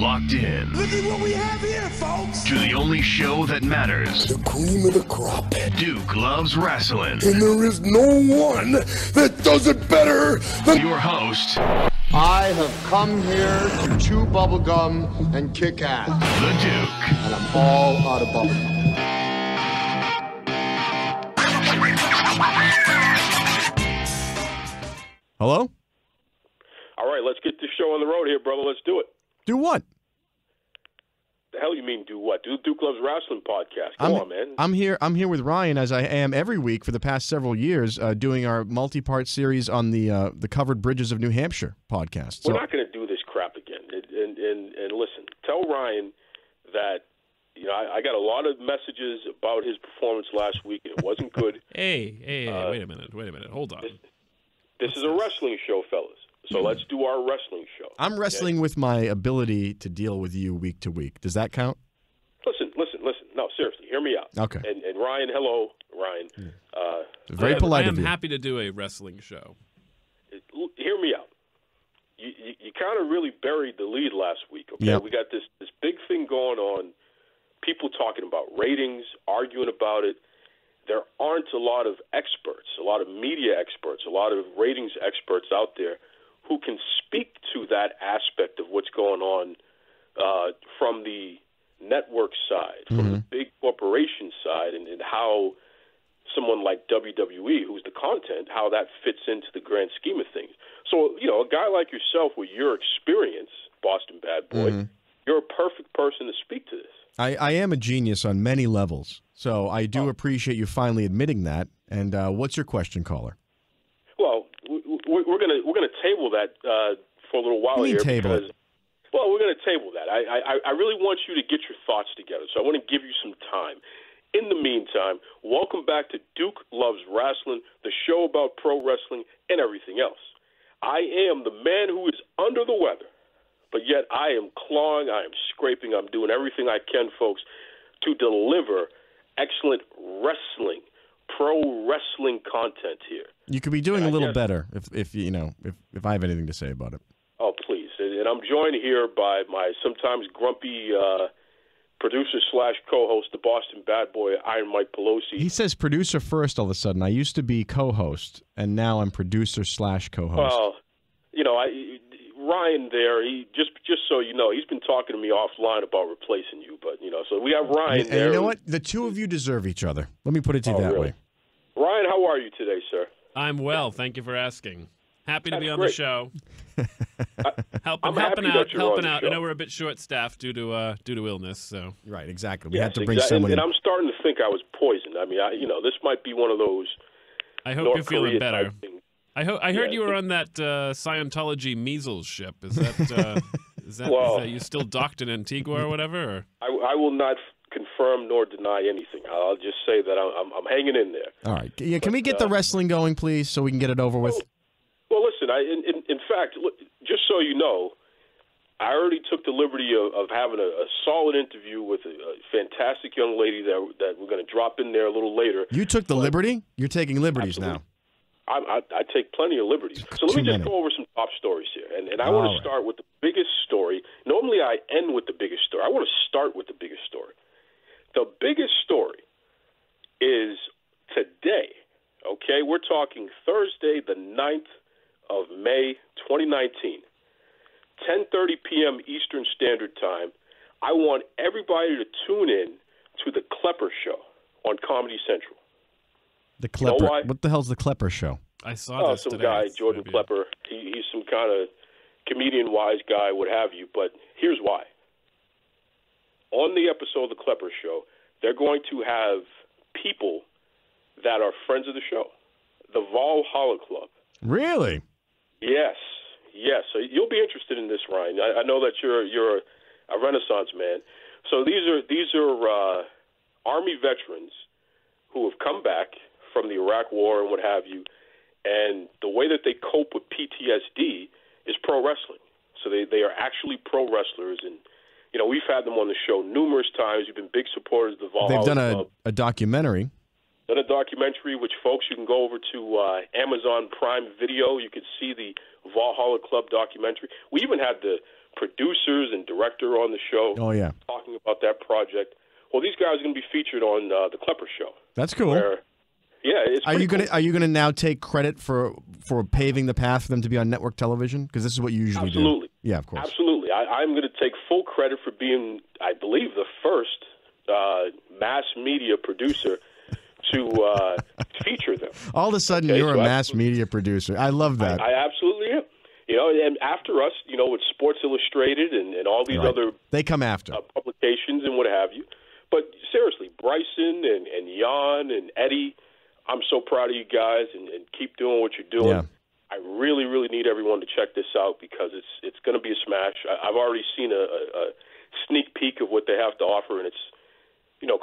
locked in. Look at what we have here, folks. To the only show that matters. The cream of the crop. Duke loves wrestling. And there is no one that does it better than your host. I have come here to chew bubblegum and kick ass. The Duke. And I'm all out of bubblegum. Hello? All right, let's get this show on the road here, brother. Let's do it. Do what? The hell you mean do what? Do the Duke Loves Wrestling podcast. Come on, man. I'm here with Ryan, as I am every week for the past several years, doing our multi-part series on the Covered Bridges of New Hampshire podcast. We're not going to do this crap again. And listen, tell Ryan that I got a lot of messages about his performance last week, and it wasn't good. Hey, wait a minute. Hold on. This is a wrestling show, fellas. So let's do our wrestling show. I'm wrestling with my ability to deal with you week to week. Does that count? Listen. No, seriously, hear me out. Okay. And Ryan, hello, Ryan. Very polite of you. I am happy to do a wrestling show. Hear me out. You kind of really buried the lead last week, okay? Yep. We got this big thing going on, people talking about ratings, arguing about it. There aren't a lot of experts, a lot of media experts, a lot of ratings experts out there who can speak to that aspect of what's going on from the network side, from the big corporation side, and how someone like WWE, who's the content, how that fits into the grand scheme of things. So, a guy like yourself with your experience, Boston Bad Boy, you're a perfect person to speak to this. I am a genius on many levels, so I do appreciate you finally admitting that. And what's your question, caller? Well, we're gonna table that for a little while here. Table it? Well, we're gonna table that. I really want you to get your thoughts together, so I want to give you some time. In the meantime, welcome back to Duke Loves Wrestling, the show about pro wrestling and everything else. I am the man who is under the weather, but yet I am clawing, I am scraping, I'm doing everything I can, folks, to deliver excellent wrestling, pro wrestling content here. You could be doing a little better if I have anything to say about it. Oh, please. And I'm joined here by my sometimes grumpy producer/co-host, the Boston Bad Boy, Iron Mike Pelosi. He says producer first all of a sudden. I used to be co-host, and now I'm producer/co-host. Well, Ryan there, he just so you know, he's been talking to me offline about replacing you, but so we have Ryan there. And you know what? The two of you deserve each other. Let me put it to you that way. Ryan, how are you today, sir? I'm well. Thank you for asking. Happy to be on great. the show. I'm helping happy out. The I know we're a bit short-staffed due to illness. So right, exactly. We had to bring someone. And I'm starting to think I was poisoned. I mean, this might be one of those. I hope North you're feeling Korea better. I heard you were on that Scientology measles ship. Is that is that you still docked in Antigua or whatever? Or? I will not confirm nor deny anything. I'll just say that I'm hanging in there. All right. Yeah, can we get the wrestling going, please, so we can get it over with? Well, listen. In fact, just so you know, I already took the liberty of having a solid interview with a fantastic young lady that we're going to drop in there a little later. You took the liberty? You're taking liberties now. I take plenty of liberties. So let me just go over some top stories here. And I want to start with the biggest story. Normally I end with the biggest story. I want to start with the biggest story. The biggest story is today, okay? We're talking Thursday, the 9th of May, 2019, 10:30 p.m. Eastern Standard Time. I want everybody to tune in to the Klepper Show on Comedy Central. The Klepper. What the hell's the Klepper Show? I saw this some today. guy, Jordan Klepper. He's some kind of comedian-wise guy, what have you. But here's why. On the episode of the Klepper Show, they're going to have people that are friends of the show. The Valhalla Club. Really? Yes. So you'll be interested in this, Ryan. I know that you're a Renaissance man. So these are Army veterans who have come back from the Iraq War and what have you, and the way that they cope with PTSD is pro wrestling. So they are actually pro wrestlers, and we've had them on the show numerous times. We've been big supporters of the Valhalla They've done Club. a documentary. Done a documentary, which folks, you can go over to Amazon Prime Video. You can see the Valhalla Club documentary. We even had the producers and director on the show. Oh, yeah. Talking about that project. Well, these guys are going to be featured on the Klepper Show. That's cool. It's Are you gonna now take credit for paving the path for them to be on network television? Because this is what you usually do. Absolutely. Yeah, of course. Absolutely. I'm going to take full credit for being, I believe, the first mass media producer to feature them. All of a sudden, you're a mass media producer. I love that. I absolutely am. And after us, with Sports Illustrated and all these other they come after publications and what have you. But seriously, Bryson and Jan and Eddie, I'm so proud of you guys, and keep doing what you're doing. Yeah. I really, really need everyone to check this out because it's going to be a smash. I've already seen a sneak peek of what they have to offer, and it's,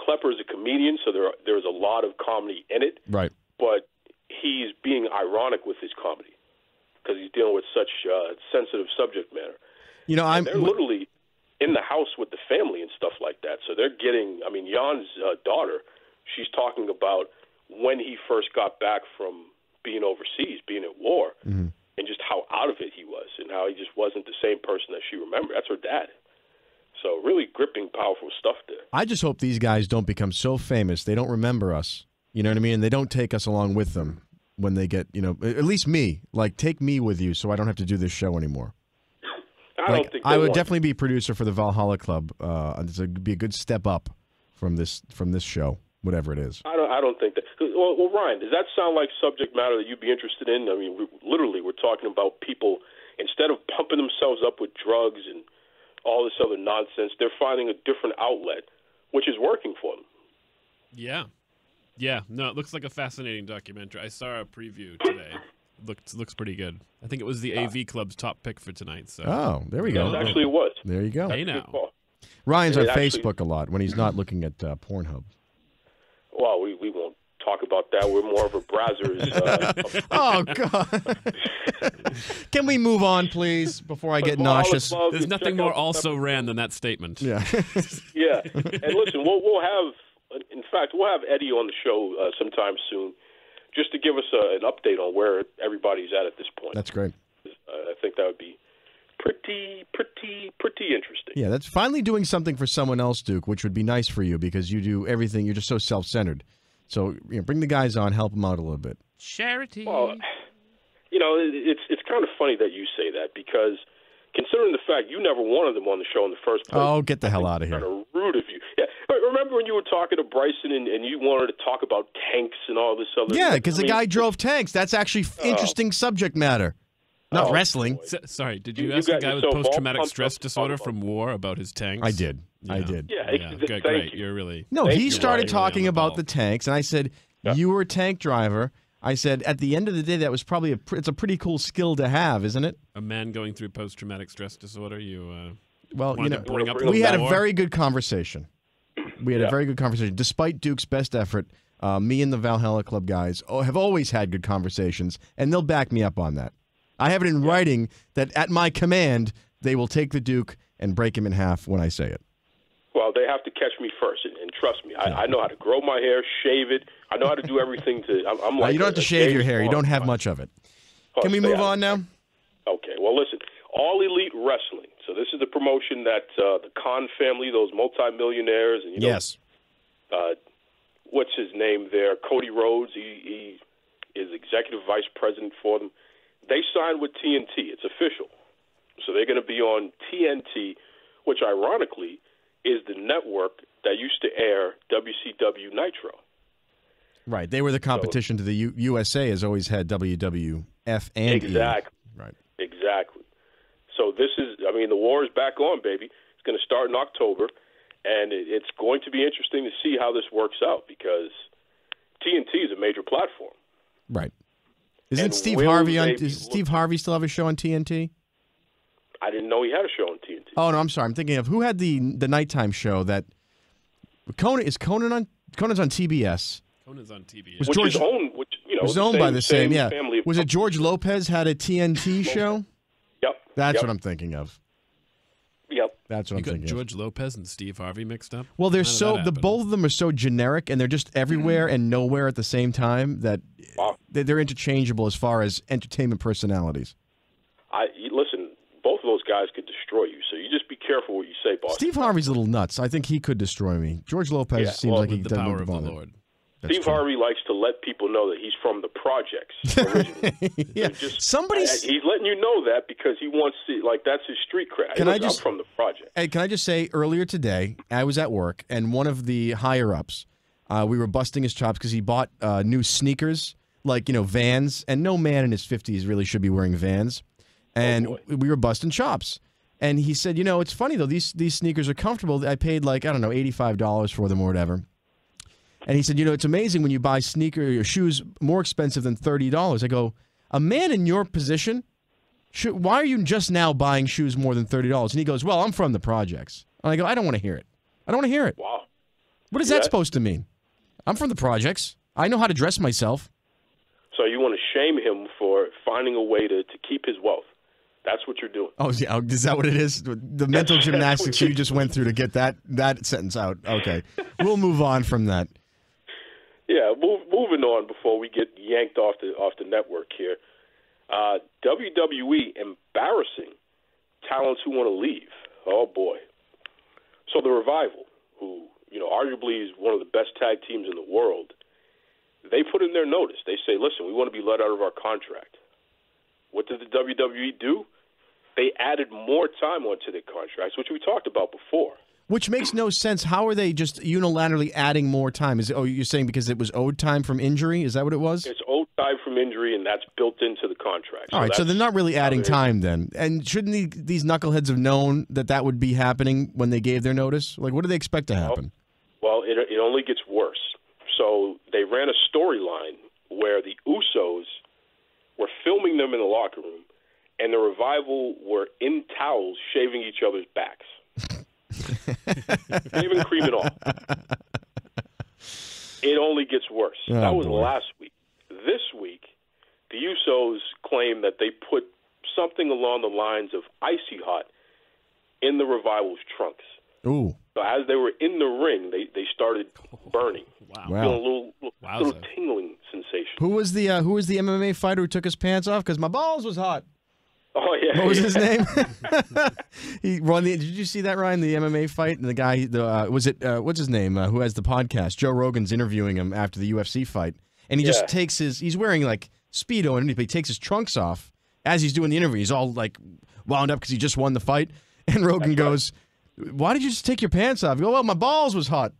Klepper is a comedian, so there's a lot of comedy in it. Right. But he's being ironic with his comedy because he's dealing with such sensitive subject matter. They're literally in the house with the family and stuff like that. So they're getting, Jan's daughter, she's talking about when he first got back from being overseas, being at war, and just how out of it he was and how he just wasn't the same person that she remembered. That's her dad. So really gripping, powerful stuff there. I just hope these guys don't become so famous they don't remember us. You know what I mean? And they don't take us along with them when they get, at least me. Like, take me with you so I don't have to do this show anymore. I would definitely be producer for the Valhalla Club. It would be a good step up from this show, whatever it is. I don't think that. Well, Ryan, does that sound like subject matter that you'd be interested in? We're talking about people, instead of pumping themselves up with drugs and all this other nonsense, they're finding a different outlet, which is working for them. Yeah. Yeah. No, it looks like a fascinating documentary. I saw a preview today. Looks pretty good. I think it was the AV Club's top pick for tonight. So. Oh, there we go. Actually, it was. There you go. Hey, now. Ryan's on Facebook a lot when he's not looking at Pornhub. Well, we won't talk about that. We're more of a Brazzers. Oh, God. Can we move on, please, before I get nauseous? There's nothing more also-ran than that statement. Yeah. Yeah. And listen, we'll have Eddie on the show sometime soon, just to give us an update on where everybody's at this point. That's great. I think that would be pretty interesting. Yeah, that's finally doing something for someone else, Duke, which would be nice for you because you do everything. You're just so self-centered. So bring the guys on, help them out a little bit. Charity. Well, it's kind of funny that you say that because considering the fact you never wanted them on the show in the first place. Oh, get the hell out of here. Kind of rude of you. Yeah. Remember when you were talking to Bryson and you wanted to talk about tanks and all this other Yeah, because the guy drove tanks. That's actually interesting subject matter. Not wrestling. Sorry, did you ask a guy with post-traumatic stress disorder from war about his tanks? I did. Yeah. I did. Yeah, good, great. You're really... No, he started talking about the tanks, and I said, you were a tank driver. I said, at the end of the day, that was probably it's a pretty cool skill to have, isn't it? A man going through post-traumatic stress disorder, we had a very good conversation. We had a very good conversation. Despite Duke's best effort, me and the Valhalla Club guys have always had good conversations, and they'll back me up on that. I have it in writing that at my command, they will take the Duke and break him in half when I say it. Well, they have to catch me first, and trust me, I know how to grow my hair, shave it. I know how to do everything. I'm like you don't have to shave your hair. You don't have much of it. Can we move on now? Okay. Well, listen, All Elite Wrestling. So this is the promotion that the Khan family, those multimillionaires, and yes, what's his name there? Cody Rhodes. He is executive vice president for them. They signed with TNT. It's official. So they're going to be on TNT, which ironically is the network that used to air WCW Nitro. Right. They were the competition to the USA has always had WWF and Exactly. E. Right. Exactly. So this is, the war is back on, baby. It's going to start in October, and it's going to be interesting to see how this works out because TNT is a major platform. Right. Isn't Steve Harvey on? Does Steve Harvey still have a show on TNT? I didn't know he had a show on TNT. Oh no, I'm sorry. I'm thinking of who had the nighttime show that Conan is Conan on Conan's on TBS. Conan's on TBS. Was owned by the same family. Was it George Lopez had a TNT show? Yep. That's what I'm thinking of. Yep. That's what I'm thinking. George Lopez and Steve Harvey mixed up. Well, they're both of them are so generic and they're just everywhere and nowhere at the same time that they're interchangeable as far as entertainment personalities. Listen, both of those guys could destroy you. So you just be careful what you say, boss. Steve Harvey's a little nuts. I think he could destroy me. George Lopez seems like he the doesn't power of the bother. Lord. Steve Harvey likes to let people know that he's from the projects originally. Yeah, he's letting you know that because he wants to, like, that's his street cred. I'm from the project. Hey, can I just say, earlier today, I was at work, and one of the higher-ups, we were busting his chops because he bought new sneakers, like, Vans, and no man in his 50s really should be wearing Vans. And we were busting chops. And he said, it's funny, though, these sneakers are comfortable. I paid, like, I don't know, $85 for them or whatever. And he said, it's amazing when you buy your shoes more expensive than $30. I go, a man in your position, why are you just now buying shoes more than $30? And he goes, well, I'm from the projects. And I go, I don't want to hear it. I don't want to hear it. Wow. What is that supposed to mean? I'm from the projects. I know how to dress myself. So you want to shame him for finding a way to keep his wealth. That's what you're doing. Oh, yeah. Is that what it is? The mental gymnastics you just went through to get that sentence out. Okay. We'll move on from that. Yeah, moving on before we get yanked off the network here. WWE embarrassing talents who want to leave. Oh, boy. So the Revival, who, arguably is one of the best tag teams in the world, they put in their notice. They say, listen, we want to be let out of our contract. What did the WWE do? They added more time onto their contracts, which we talked about before. Which makes no sense. How are they just unilaterally adding more time? You're saying because it was owed time from injury? Is that what it was? It's owed time from injury, and that's built into the contract. All right, so they're not really adding time then. And shouldn't these knuckleheads have known that would be happening when they gave their notice? Like, what do they expect to happen? Well, it only gets worse. So they ran a storyline where the Usos were filming them in the locker room, and the Revival were in towels shaving each other's backs. Shaving cream and all. It only gets worse. That was last week. This week, the Usos claim that they put something along the lines of icy hot in the Revival's trunks. Ooh. So as they were in the ring, they started burning. Wow. Feeling a little tingling sensation. Who was the MMA fighter who took his pants off? Because my balls was hot. Oh, yeah. What was his name? Did you see that, Ryan? The MMA fight? And the guy, what's his name? Who has the podcast? Joe Rogan's interviewing him after the UFC fight. And he just takes he's wearing like Speedo underneath, but he takes his trunks off as he's doing the interview. He's all like wound up because he just won the fight. And Rogan goes, why did you just take your pants off? You go, well, my balls was hot.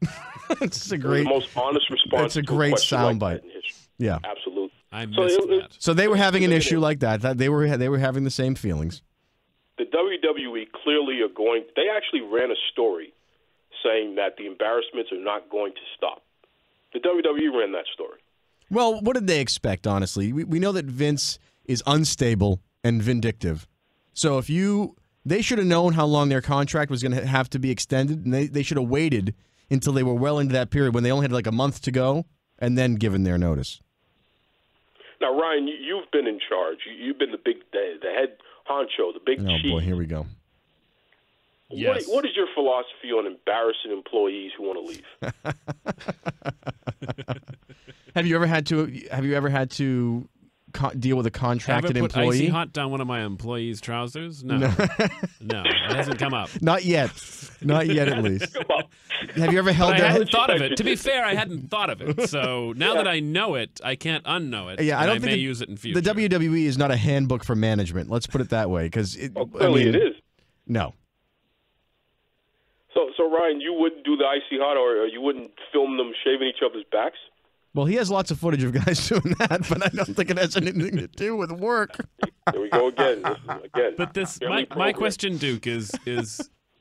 It's a great, the most honest response. It's a great soundbite. Yeah, absolutely. I missed that. So they were having an issue like that. They were having the same feelings. The WWE clearly are going. They actually ran a story saying that the embarrassments are not going to stop. The WWE ran that story. Well, what did they expect? Honestly, we know that Vince is unstable and vindictive. So they should have known how long their contract was going to have to be extended, and they should have waited until they were well into that period when they only had like a month to go, and then given their notice. Now, Ryan, you've been in charge. You've been the head honcho, the big chief. Oh boy, here we go. Yes. What is your philosophy on embarrassing employees who want to leave? Have you ever had to deal with a contracted Ever put employee? icy hot down one of my employees' trousers? No, no, it hasn't come up. Not yet. Not yet, at least. Have you ever held I their? hadn't thought of it. To be fair, I hadn't thought of it. So now that I know it, I can't unknow it. Yeah, I don't think may use it in future. The WWE is not a handbook for management. Let's put it that way, because clearly it is. No. So Ryan, you wouldn't do the icy hot, or you wouldn't film them shaving each other's backs? Well, he has lots of footage of guys doing that, but I don't think it has anything to do with work. Here we go again. But my question, Duke, is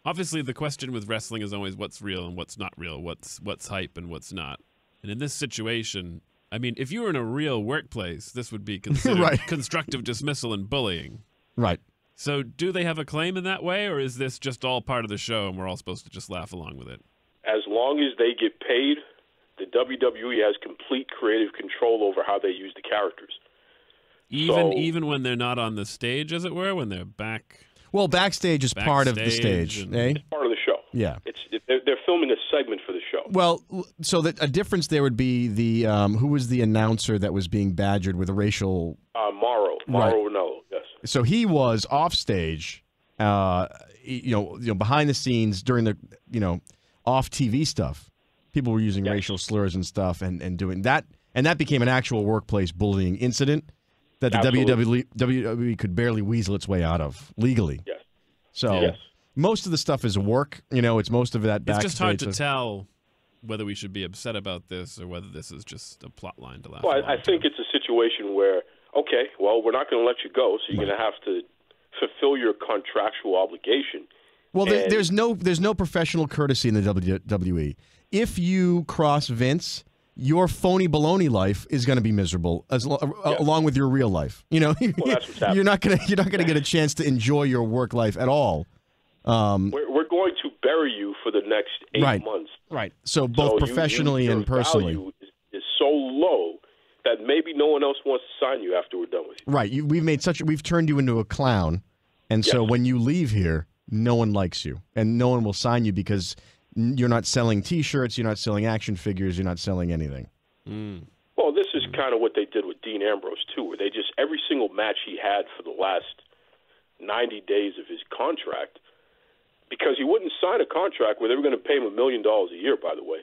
obviously the question with wrestling is always what's real and what's not real, what's hype and what's not. And in this situation, I mean, if you were in a real workplace, this would be considered constructive dismissal and bullying. Right. So do they have a claim in that way, or is this just all part of the show and we're all supposed to just laugh along with it? As long as they get paid, the WWE has complete creative control over how they use the characters. Even when they're not on the stage, as it were, when they're back. Well, backstage is part of the stage, It's part of the show. Yeah. They're filming a segment for the show. Well, so that a difference there would be the who was the announcer that was being badgered with a racial. Mauro Ranallo, yes. So he was off stage, behind the scenes during the, off TV stuff, people were using racial slurs and stuff and doing that. And that became an actual workplace bullying incident that the WWE could barely weasel its way out of legally. Yes. So most of the stuff is work. It's most of that backstage. It's just hard to tell whether we should be upset about this or whether this is just a plot line to laugh. Well, I think it's a situation where, okay, well, we're not going to let you go, so you're going to have to fulfill your contractual obligation. Well, there's no professional courtesy in the WWE. If you cross Vince, your phony baloney life is going to be miserable along with your real life. Well, that's what's happening. You're not going to get a chance to enjoy your work life at all. We're going to bury you for the next 8 months. Right. So both professionally and personally, value is so low that maybe no one else wants to sign you after we're done with you. Right. We've turned you into a clown, and so when you leave here, no one likes you, and no one will sign you because you're not selling T-shirts, you're not selling action figures, you're not selling anything. Well, this is kind of what they did with Dean Ambrose too, where they just every single match he had for the last 90 days of his contract. Because he wouldn't sign a contract where they were going to pay him $1 million a year, by the way.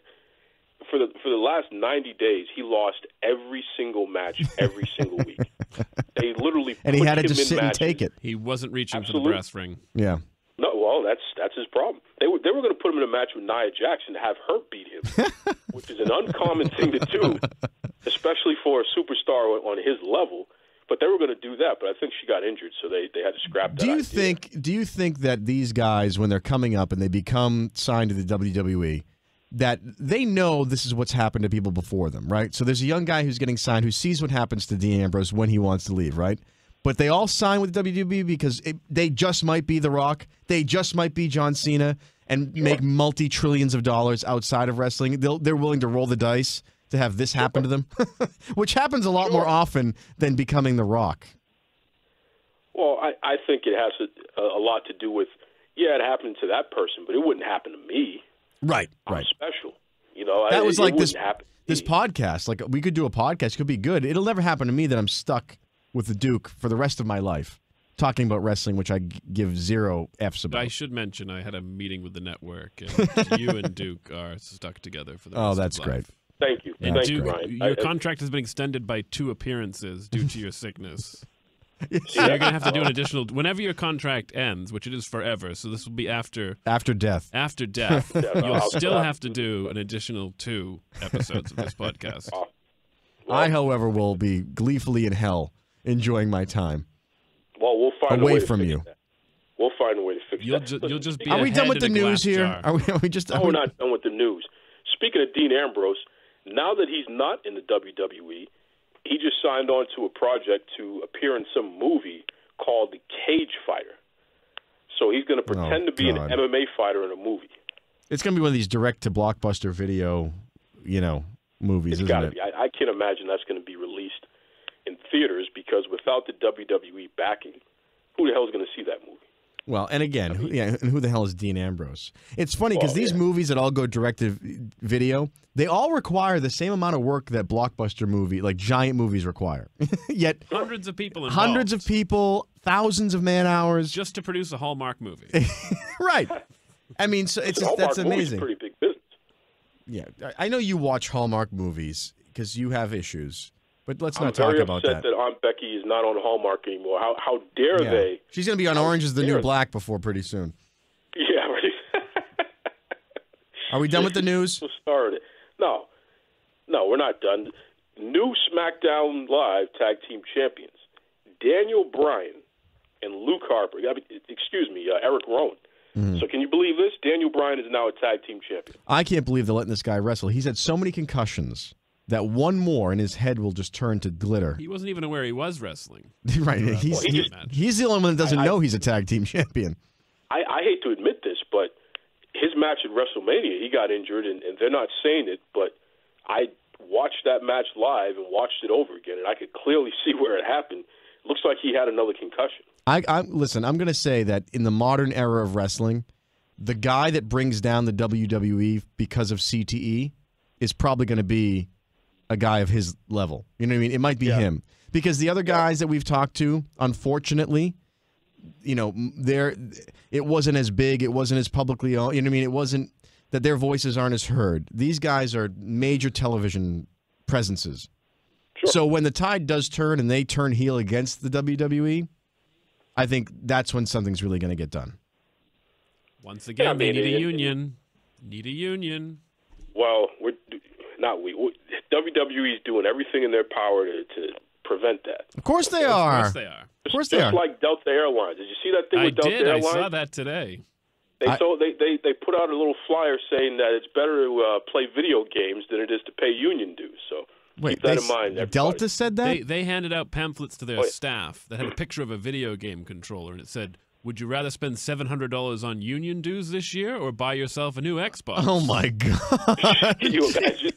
For the last 90 days, he lost every single match every single week. They literally and he had to just sit and take it. He wasn't reaching for the brass ring. Yeah. No, well, that's his problem. They were going to put him in a match with Nia Jax and have her beat him, which is an uncommon thing to do, especially for a superstar on his level. But they were going to do that, but I think she got injured, so they had to scrap that. Do you think that these guys, when they're coming up and they become signed to the WWE, that they know this is what's happened to people before them, right? So there's a young guy who's getting signed who sees what happens to Dean Ambrose when he wants to leave, right? But they all sign with WWE because they just might be The Rock, they just might be John Cena, and make multi-trillions of dollars outside of wrestling. They're willing to roll the dice to have this happen to them, which happens a lot more often than becoming The Rock. Well, I think it has a lot to do with, it happened to that person, but it wouldn't happen to me. Right. I'm special. That was like this podcast. Like, we could do a podcast. It could be good. It'll never happen to me that I'm stuck with the Duke for the rest of my life talking about wrestling, which I give 0 Fs about. I should mention I had a meeting with the network, and you and Duke are stuck together for the rest of life. Oh, that's great. Thank you. And Thank Duke, you, Ryan. your contract has been extended by 2 appearances due to your sickness. So you're going to have to do an additional... Whenever your contract ends, which it is forever, so this will be after death. After death, you'll still have to do an additional 2 episodes of this podcast. I, however, will be gleefully in hell enjoying my time. Well, we'll find away a way to from fix you. That. We'll find a way to fix that. You'll just be. Are we done with the news here? Jar. Are we just? No, we're not done with the news. Speaking of Dean Ambrose, now that he's not in the WWE, he just signed on to a project to appear in some movie called The Cage Fighter. So he's going to pretend to be an MMA fighter in a movie. It's going to be one of these direct-to-blockbuster video, movies, It's isn't it? Be. I can't imagine that's going to be released in theaters because without the WWE backing, who the hell is going to see that movie? Well, and again, who the hell is Dean Ambrose? It's funny because these movies that all go direct to video, they all require the same amount of work that blockbuster movie, like giant movies, require. Yet hundreds of people involved. Hundreds of people, thousands of man hours. Just to produce a Hallmark movie. Right. I mean, so that's amazing. Pretty big business. Yeah, I know you watch Hallmark movies because you have issues. But let's not talk about that. I'm very upset that Aunt Becky is not on Hallmark anymore. How dare they? She's going to be on Orange is the New Black before pretty soon. Yeah, right. Are we done with the news? No, we're not done. New SmackDown Live Tag Team Champions, Daniel Bryan and Luke Harper. Eric Rowan. Mm-hmm. So can you believe this? Daniel Bryan is now a tag team champion. I can't believe they're letting this guy wrestle. He's had so many concussions that one more and his head will just turn to glitter. He wasn't even aware he was wrestling. Right. He's the only one that doesn't know he's a tag team champion. I hate to admit this, but his match at WrestleMania, he got injured, and they're not saying it, but I watched that match live and watched it over again, and I could clearly see where it happened. It looks like he had another concussion. Listen, I'm going to say that in the modern era of wrestling, the guy that brings down the WWE because of CTE is probably going to be a guy of his level. You know what I mean? It might be him. Because the other guys that we've talked to, unfortunately, it wasn't as big, it wasn't as publicly owned. You know what I mean? It wasn't that their voices aren't as heard. These guys are major television presences. Sure. So when the tide does turn and they turn heel against the WWE, I think that's when something's really going to get done. Once again, they need a union. Need a union. Well, WWE's doing everything in their power to prevent that. Of course they are. Of course they are. Of course they are. Just like Delta Airlines. Did you see that thing with Delta Airlines? I saw that today. They put out a little flyer saying that it's better to play video games than it is to pay union dues. So keep that in mind. Everybody. Delta said that? They handed out pamphlets to their staff that had a picture of a video game controller, and it said, "Would you rather spend $700 on union dues this year or buy yourself a new Xbox?" Oh, my God. Can you imagine?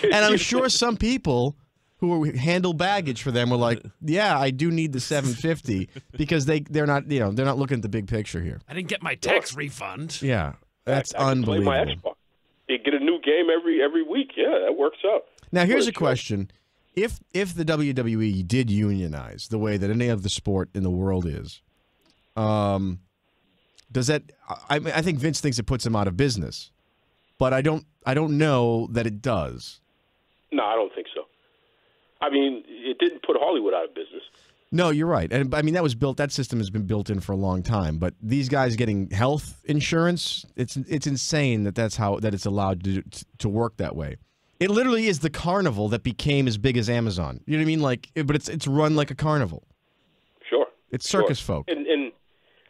And I'm sure some people who handle baggage for them were like, "Yeah, I do need the $750," because they're not looking at the big picture here. I didn't get my tax refund. Yeah, that's unbelievable. Play my Xbox. You get a new game every week. Yeah, that works out. Now here's a question: If the WWE did unionize the way that any other sport in the world is, does that? I think Vince thinks it puts him out of business, but I don't know that it does. No, I don't think so. I mean, it didn't put Hollywood out of business. No, you're right, and I mean that system has been built in for a long time. But these guys getting health insurance, it's insane that it's allowed to work that way. It literally is the carnival that became as big as Amazon. You know what I mean? Like, but it's run like a carnival. Sure, it's circus folk. And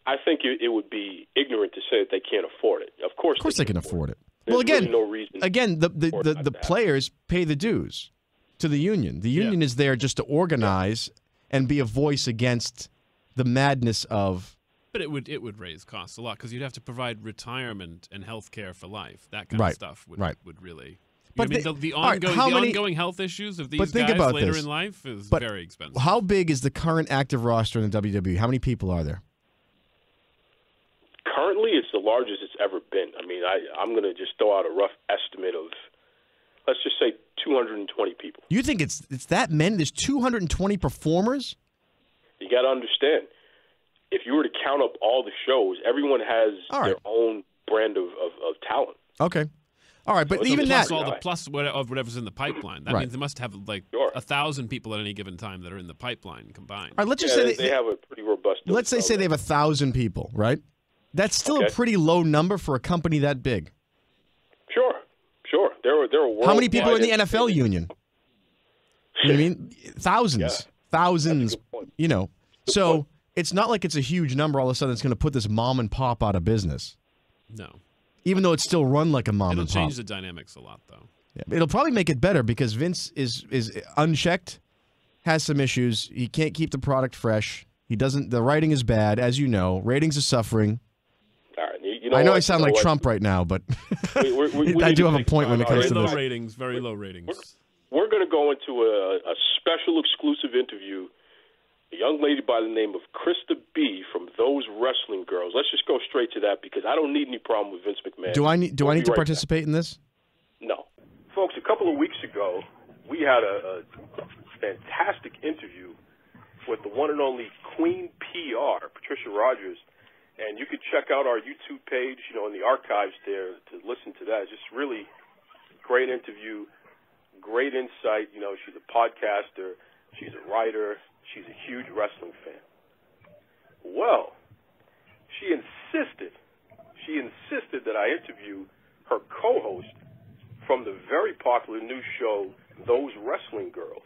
I think it would be ignorant to say that they can't afford it. Of course they can afford it. Well, again, really no reason the players pay the dues to the union. The union is there just to organize and be a voice against the madness of. But it would raise costs a lot because you'd have to provide retirement and health care for life. That kind of stuff would really. But the ongoing health issues of these guys later in life is very expensive. How big is the current active roster in the WWE? How many people are there? Currently, it's the largest it's ever been. I mean, I'm going to just throw out a rough estimate of, let's just say, 220 people. You think it's that many? There's 220 performers? You got to understand, if you were to count up all the shows, everyone has their own brand of talent. Okay. All right, but so even plus that, all the plus of whatever's in the pipeline. That means they must have like 1,000 people at any given time that are in the pipeline combined. All right, let's just say they have a pretty robust. Let's say they have 1,000 people, right? That's still a pretty low number for a company that big. Sure. They're a world. How many people are in the NFL union? You know what I mean? Thousands. Thousands. You know. So it's not like it's a huge number all of a sudden it's going to put this mom and pop out of business. No. Even though it's still run like a mom and pop. It'll change the dynamics a lot, though. Yeah, it'll probably make it better because Vince is unchecked, has some issues. He can't keep the product fresh. He doesn't. The writing is bad, as you know. Ratings are suffering. All right, I know I sound like Trump right now, but I do have a point when it comes to this. Very low ratings. We're going to go into a special exclusive interview. A young lady by the name of Krista B from Those Wrestling Girls. Let's just go straight to that because I don't need any problem with Vince McMahon. Do I need to participate in this? No. Folks, a couple of weeks ago, we had a fantastic interview with the one and only Queen P.R, Patricia Rogers. And you could check out our YouTube page, in the archives there to listen to that. It's just really great interview, great insight. She's a podcaster. She's a writer. She's a huge wrestling fan. Well, she insisted that I interview her co-host from the very popular new show, Those Wrestling Girls.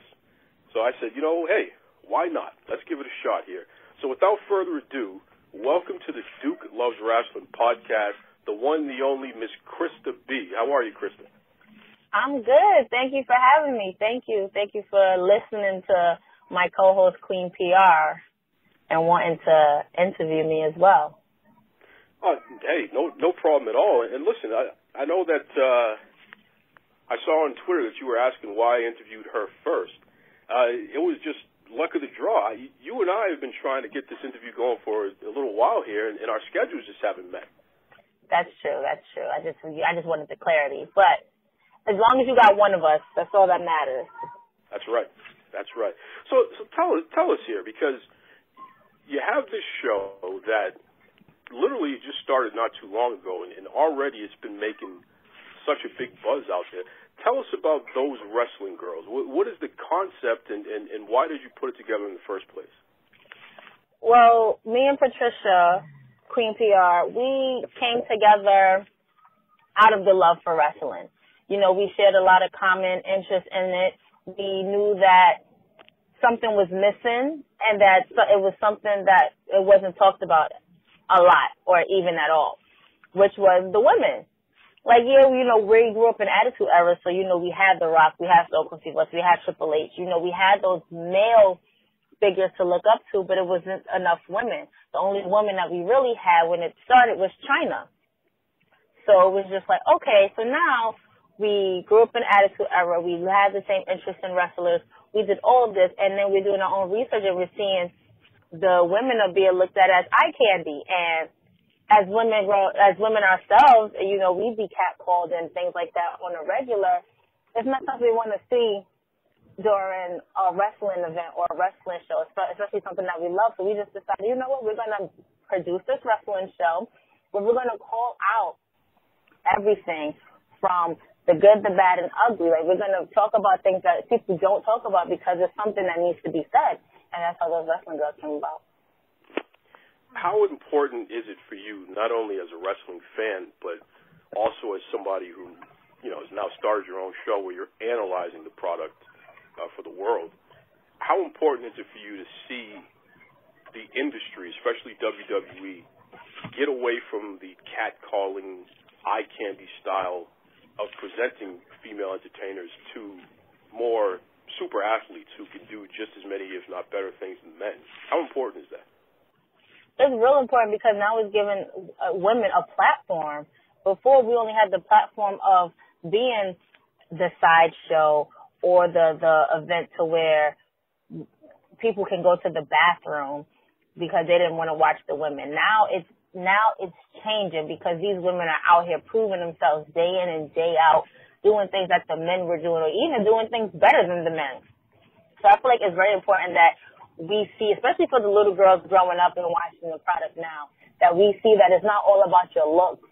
So I said, hey, why not? Let's give it a shot here. So without further ado, welcome to the Duke Loves Wrestling podcast, the one, the only Miss Krista B. How are you, Krista? I'm good. Thank you for having me. Thank you. Thank you for listening to my co-host, Queen P.R, and wanting to interview me as well. Hey, no problem at all. And listen, I know that I saw on Twitter that you were asking why I interviewed her first. It was just luck of the draw. You and I have been trying to get this interview going for a little while here, and our schedules just haven't met. That's true. I just wanted the clarity. But as long as you got one of us, that's all that matters. That's right. So tell us here, because you have this show that literally just started not too long ago, and already it's been making such a big buzz out there. Tell us about those wrestling girls. What is the concept, and why did you put it together in the first place? Well, me and Patricia, Queen P.R, we came together out of the love for wrestling. You know, we shared a lot of common interest in it. We knew that something was missing and that it was something that it wasn't talked about a lot or even at all, which was the women. Like, yeah, you know, we grew up in Attitude Era, so, you know, we had The Rock, we had Stone Cold Steve Austin, we had Triple H. You know, we had those male figures to look up to, but it wasn't enough women. The only woman that we really had when it started was China. So it was just like, okay, so now we grew up in Attitude Era, we had the same interest in wrestlers, we did all of this, and then we're doing our own research and we're seeing the women are being looked at as eye candy. And as women ourselves, you know, we be catcalled and things like that on a regular. It's not something we want to see during a wrestling event or a wrestling show, especially something that we love. So we just decided, you know what, we're going to produce this wrestling show where we're going to call out everything from the good, the bad, and ugly. Like, we're going to talk about things that people don't talk about because it's something that needs to be said. And that's how those wrestling girls came about. How important is it for you, not only as a wrestling fan, but also as somebody who, you know, has now started your own show where you're analyzing the product for the world? How important is it for you to see the industry, especially WWE, get away from the catcalling, eye candy style of presenting female entertainers to more super athletes who can do just as many, if not better, things than men? How important is that? It's real important because now it's giving women a platform. Before, we only had the platform of being the sideshow or the event to where people can go to the bathroom because they didn't want to watch the women. Now it's changing because these women are out here proving themselves day in and day out, doing things that the men were doing or even doing things better than the men. So I feel like it's very important that we see, especially for the little girls growing up and watching the product now, that we see that it's not all about your looks.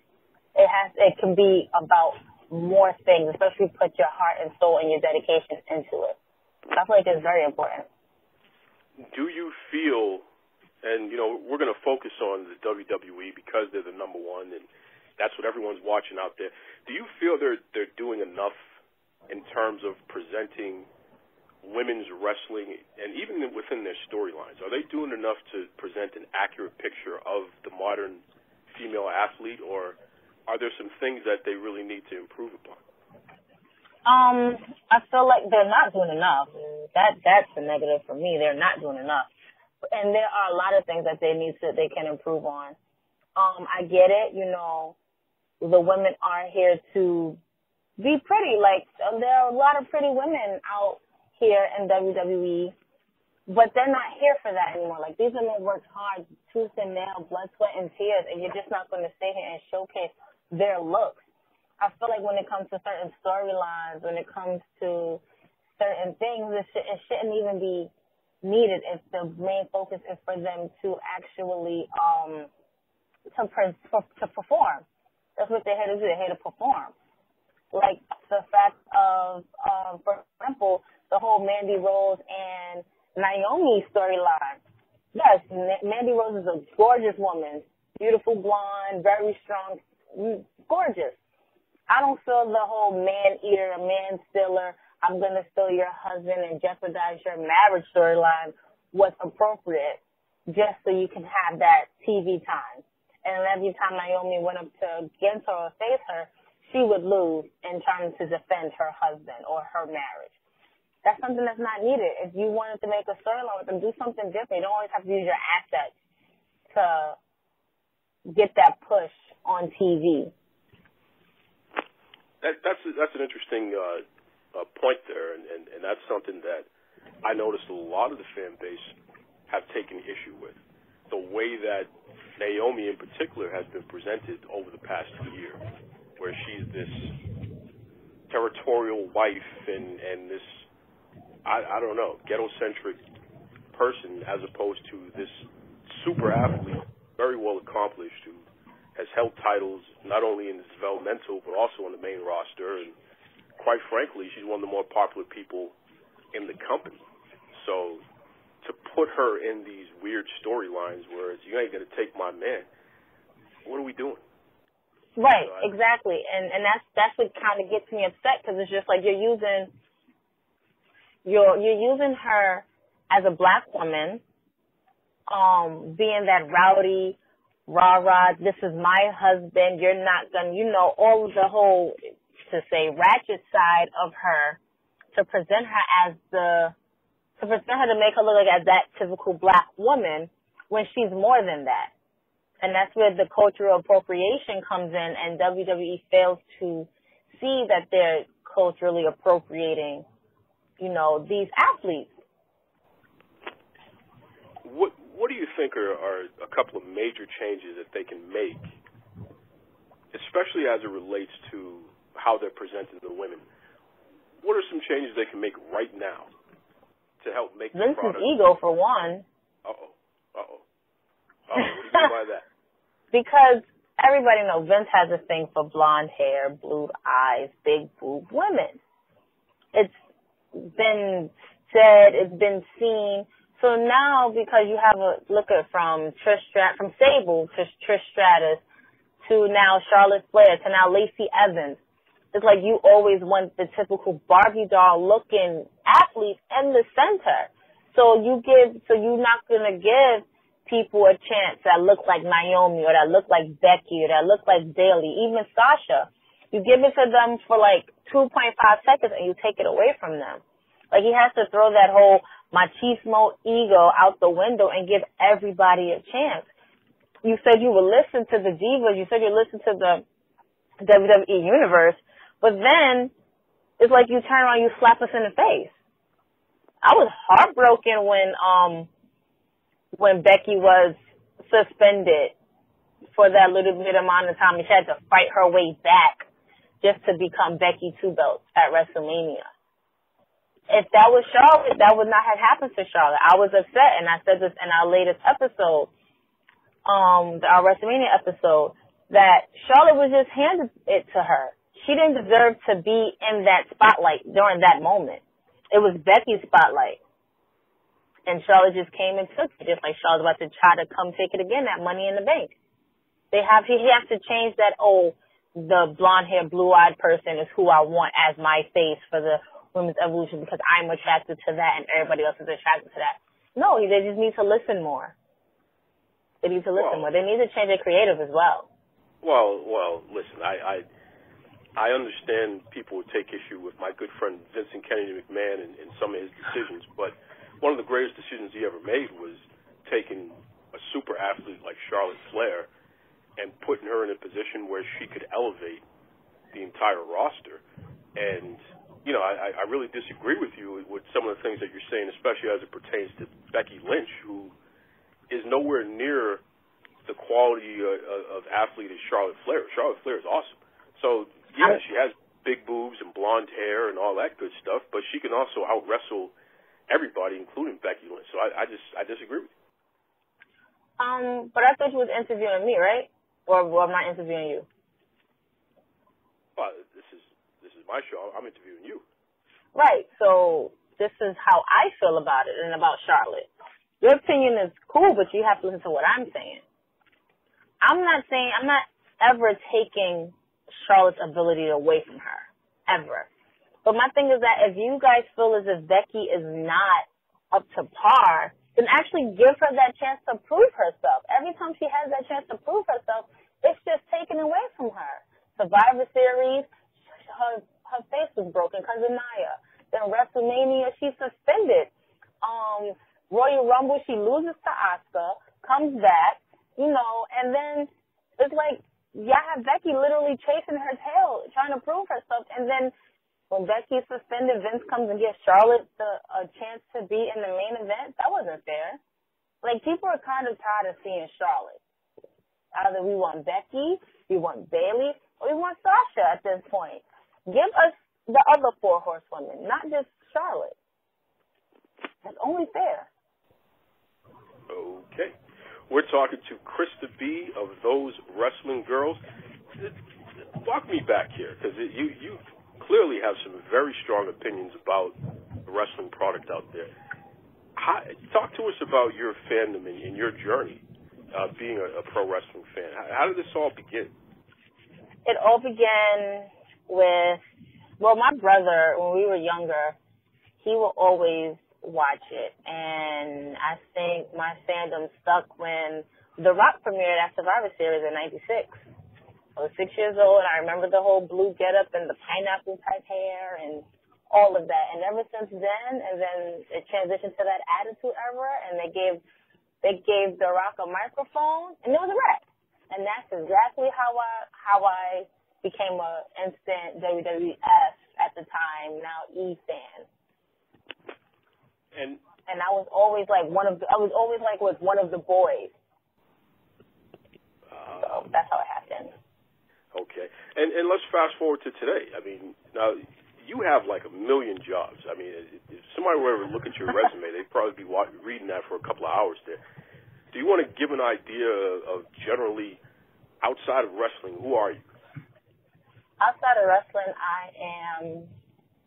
It can be about more things, especially put your heart and soul and your dedication into it. I feel like it's very important. Do you feel, and, you know, we're going to focus on the WWE because they're the number one and that's what everyone's watching out there. Do you feel they're doing enough in terms of presenting women's wrestling and even within their storylines? Are they doing enough to present an accurate picture of the modern female athlete, or are there some things that they really need to improve upon? I feel like they're not doing enough. That's the negative for me. They're not doing enough. And there are a lot of things that they can improve on. I get it, you know, the women are here to be pretty. Like, there are a lot of pretty women out here in WWE, but they're not here for that anymore. Like, these women worked hard, tooth and nail, blood, sweat, and tears, and you're just not going to stay here and showcase their looks. I feel like when it comes to certain storylines, when it comes to certain things, it shouldn't even be needed if the main focus is for them to actually to perform. That's what they're here to do. They're here to perform. Like the fact of, for example, the whole Mandy Rose and Naomi storyline. Yes, Mandy Rose is a gorgeous woman, beautiful blonde, very strong, gorgeous. I don't feel the whole man-eater, man-stealer, I'm going to steal your husband and jeopardize your marriage storyline was appropriate just so you can have that TV time. And every time Naomi went up to against her or face her, she would lose in trying to defend her husband or her marriage. That's something that's not needed. If you wanted to make a storyline with them, do something different. You don't always have to use your assets to get that push on TV. That's an interesting point there, and that's something that I noticed a lot of the fan base have taken issue with. The way that Naomi in particular has been presented over the past year, where she's this territorial wife and this, I don't know, ghetto-centric person as opposed to this super athlete, very well accomplished, who has held titles not only in the developmental but also on the main roster. And quite frankly, she's one of the more popular people in the company. So to put her in these weird storylines where it's, you ain't going to take my man, what are we doing? Right, exactly. And that's what kind of gets me upset, because it's just like you're using her as a black woman, being that rowdy, rah-rah, this is my husband, you're not going to, all of the whole, to say, ratchet side of her, to present her to make her look like as that typical black woman when she's more than that. And that's where the cultural appropriation comes in, and WWE fails to see that they're culturally appropriating, these athletes. What do you think are a couple of major changes that they can make, especially as it relates to how they're presenting the women? What are some changes they can make right now to help make the product? Vince's ego, for one. What do you mean by that? Because everybody knows Vince has a thing for blonde hair, blue eyes, big boob women. It's been said, it's been seen. So now, because you have a look at from Sable to Trish Stratus to now Charlotte Flair to now Lacey Evans, it's like you always want the typical Barbie doll looking athlete in the center. So you're not gonna give people a chance that look like Naomi or that look like Becky or that look like Bayley, even Sasha. You give it to them for like 2.5 seconds and you take it away from them. Like, he has to throw that whole machismo ego out the window and give everybody a chance. You said you would listen to the divas. You said you listened to the WWE universe. But then it's like you turn around, you slap us in the face. I was heartbroken when Becky was suspended for that little bit amount of time, and she had to fight her way back just to become Becky 2 belts at WrestleMania. If that was Charlotte, that would not have happened to Charlotte. I was upset, and I said this in our latest episode, our WrestleMania episode, that Charlotte was just handed it to her. She didn't deserve to be in that spotlight during that moment. It was Becky's spotlight. And Charlotte just came and took it, just like Charlotte's about to try to come take it again, that Money in the Bank. He has to change that, the blonde-haired, blue-eyed person is who I want as my face for the women's evolution because I'm attracted to that and everybody else is attracted to that. No, they just need to listen more. They need to listen more. They need to change their creative as well. Well, listen, I understand people would take issue with my good friend Vincent Kennedy McMahon and some of his decisions, but one of the greatest decisions he ever made was taking a super athlete like Charlotte Flair and putting her in a position where she could elevate the entire roster. And, I really disagree with you with some of the things that you're saying, especially as it pertains to Becky Lynch, who is nowhere near the quality of athlete as Charlotte Flair. Charlotte Flair is awesome. So, yeah, she has big boobs and blonde hair and all that good stuff, but she can also out-wrestle everybody, including Becky Lynch. So I disagree with you. But I thought you was interviewing me, right? Or am I interviewing you? Well, this is my show. I'm interviewing you. Right. So this is how I feel about it and about Charlotte. Your opinion is cool, but you have to listen to what I'm saying. I'm not ever taking Charlotte's ability away from her, ever. But my thing is that if you guys feel as if Becky is not up to par, then actually give her that chance to prove herself. Every time she has that chance to prove herself, it's just taken away from her. Survivor Series, her face was broken because of Nia. Then WrestleMania, she's suspended. Royal Rumble, she loses to Asuka, comes back, and then it's like, have Becky literally chasing her tail, trying to prove herself, and then when Becky's suspended, Vince comes and gives Charlotte a chance to be in the main event. That wasn't fair. Like, people are kind of tired of seeing Charlotte. Either we want Becky, we want Bayley, or we want Sasha at this point. Give us the other 4 horsewomen, not just Charlotte. That's only fair. Okay. We're talking to Krista B of Those Wrestling Girls. Walk me back here, because you clearly have some very strong opinions about the wrestling product out there. Talk to us about your fandom and your journey being a pro wrestling fan. How did this all begin? It all began with, well, my brother, when we were younger, he will always watch it. And I think my fandom stuck when The Rock premiered at Survivor Series in '96. I was 6 years old, and I remember the whole blue getup and the pineapple type hair and all of that. And ever since then, and then it transitioned to that Attitude Era, and they gave The Rock a microphone, and it was a wrap. And that's exactly how I became a instant WWF at the time, now E fan. And I was always like with one of the boys. So that's how it happened. Okay. And let's fast forward to today. I mean, now you have like a million jobs. I mean, if somebody were to look at your resume, they'd probably be reading that for a couple of hours there. Do you want to give an idea of generally outside of wrestling, who are you? Outside of wrestling, I am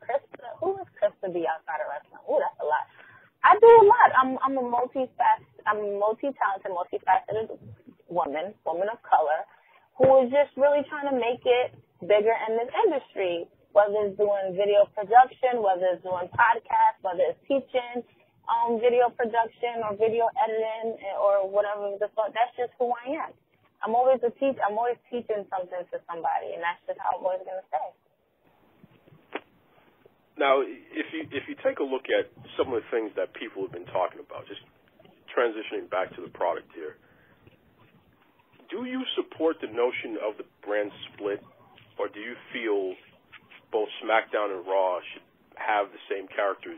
Krista. Who is Krista B outside of wrestling? Ooh, that's a lot. I do a lot. I'm a multi-talented, multifaceted woman of color, who is just really trying to make it bigger in this industry, whether it's doing video production, whether it's doing podcasts, whether it's teaching video production or video editing or whatever the fuck. That's just who I am. I'm always teaching something to somebody, and that's just how I'm always going to stay. Now, if you take a look at some of the things that people have been talking about, just transitioning back to the product here, do you support the notion of the brand split, or do you feel both SmackDown and Raw should have the same characters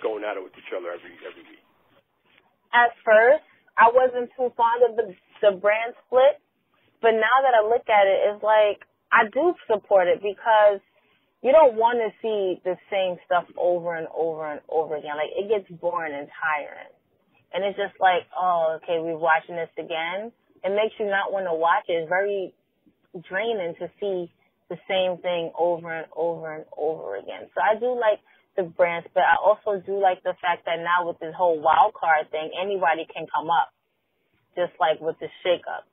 going at it with each other every week? At first, I wasn't too fond of the brand split, but now that I look at it, it's like I do support it because you don't want to see the same stuff over and over and over again. Like, it gets boring and tiring. And it's just like, oh, okay, we're watching this again. It makes you not want to watch it. It's very draining to see the same thing over and over and over again. So I do like the brands, but I also do like the fact that now with this whole wild card thing, anybody can come up, just like with the shake-up.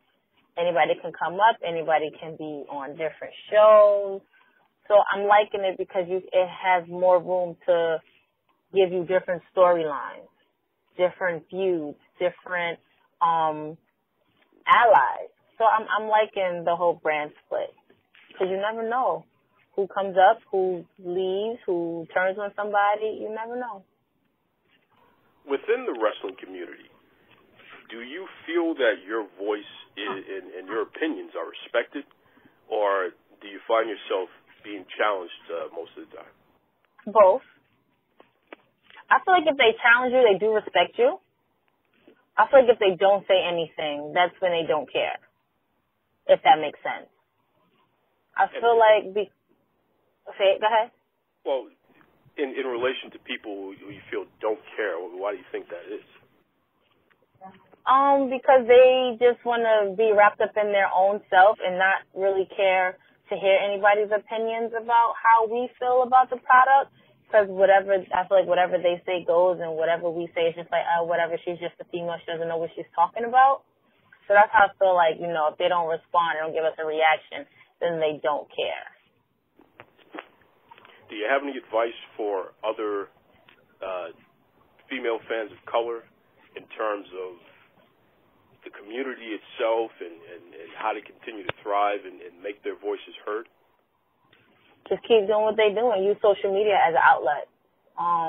Anybody can come up. Anybody can be on different shows. So I'm liking it because it has more room to give you different storylines, different feuds, different allies. So I'm liking the whole brand split because you never know who comes up, who leaves, who turns on somebody. You never know. Within the wrestling community, do you feel that your voice and your opinions are respected, or do you find yourself being challenged most of the time? Both. I feel like if they challenge you, they do respect you. I feel like if they don't say anything, that's when they don't care, if that makes sense. I feel like go ahead. Well, in relation to people who you feel don't care, why do you think that is? Because they just want to be wrapped up in their own self and not really care to hear anybody's opinions about how we feel about the product. Because I feel like whatever they say goes, and whatever we say is just like, whatever, she's just a female, she doesn't know what she's talking about. So that's how I feel like, if they don't respond, they don't give us a reaction, then they don't care. Do you have any advice for other female fans of color in terms of the community itself and how to continue to thrive and make their voices heard? Just keep doing what they're doing. Use social media as an outlet.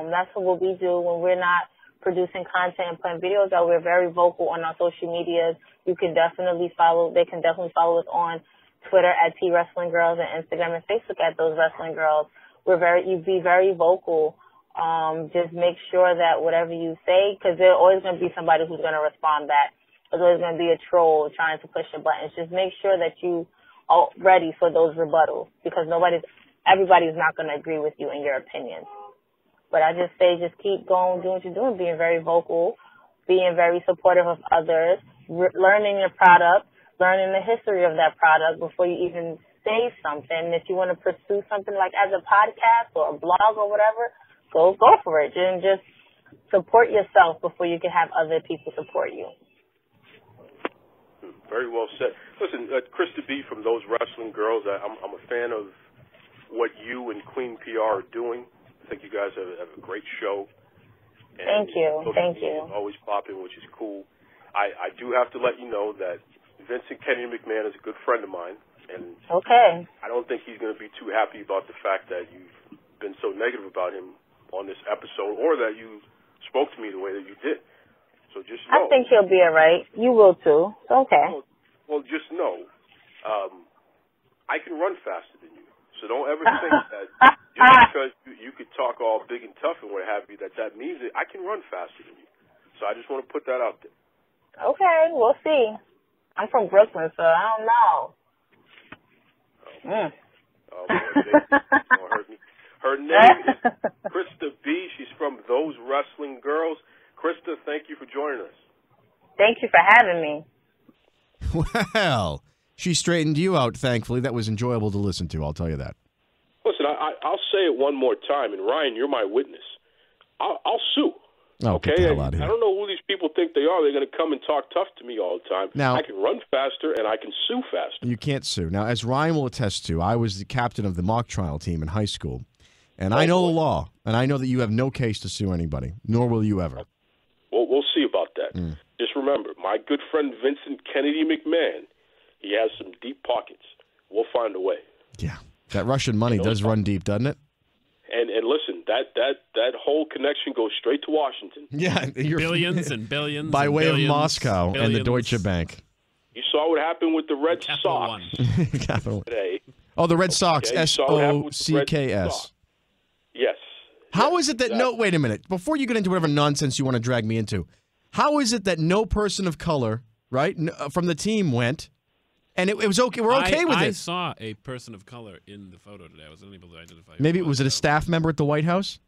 That's what we do when we're not producing content and putting videos out. We're very vocal on our social medias. They can definitely follow us on Twitter at T Wrestling Girls and Instagram and Facebook at Those Wrestling Girls. You be very vocal. Just make sure that whatever you say, because there's always going to be somebody who's going to respond back. There's always going to be a troll trying to push your buttons. Just make sure that you are ready for those rebuttals, because everybody's not going to agree with you in your opinions. But I just say just keep going, doing what you're doing, being very vocal, being very supportive of others, learning your product, learning the history of that product before you even say something. If you want to pursue something like as a podcast or a blog or whatever, go for it. And just support yourself before you can have other people support you. Very well said. Listen, Krista B from Those Wrestling Girls, I'm a fan of what you and Queen P.R. are doing. I think you guys have a great show. And Thank you. Thank you. Always popping, which is cool. I do have to let you know that Vincent Kennedy McMahon is a good friend of mine. And okay. I don't think he's going to be too happy about the fact that you've been so negative about him on this episode or that you spoke to me the way that you did. So just know. I think he'll be all right. You will too. It's okay. Well, just know, I can run faster than you. So don't ever think that just because you could talk all big and tough and what have you, that means that I can run faster than you. So I just want to put that out there. Okay, we'll see. I'm from Brooklyn, so I don't know. Oh, don't hurt me. Her name is Krista B. She's from Those Wrestling Girls. Krista, thank you for joining us. Thank you for having me. Well, she straightened you out, thankfully. That was enjoyable to listen to, I'll tell you that. Listen, I'll say it one more time, and Ryan, you're my witness. I'll sue. Oh, okay? Get the hell out of here. I don't know who these people think they are. They're going to come and talk tough to me all the time. Now, I can run faster, and I can sue faster. You can't sue. Now, as Ryan will attest to, I was the captain of the mock trial team in high school, and I know the law, and I know that you have no case to sue anybody, nor will you ever. Well, we'll see about that. Just remember, my good friend Vincent Kennedy McMahon, he has some deep pockets. We'll find a way. Yeah. That Russian money does run deep, doesn't it? And listen, that whole connection goes straight to Washington. Yeah. Billions and billions. By and way billions, of Moscow billions. and the Deutsche Bank. You saw what happened with the Red Sox today. Oh, the Red Sox, Okay, you saw what happened with the Red S-O-C-K-S. Sox. Yes. How is it that no? Wait a minute. Before you get into whatever nonsense you want to drag me into, how is it that no person of color, right, from the team went, and it was okay? We're okay with it. I saw a person of color in the photo today. I was unable to identify. Maybe was it a staff member at the White House?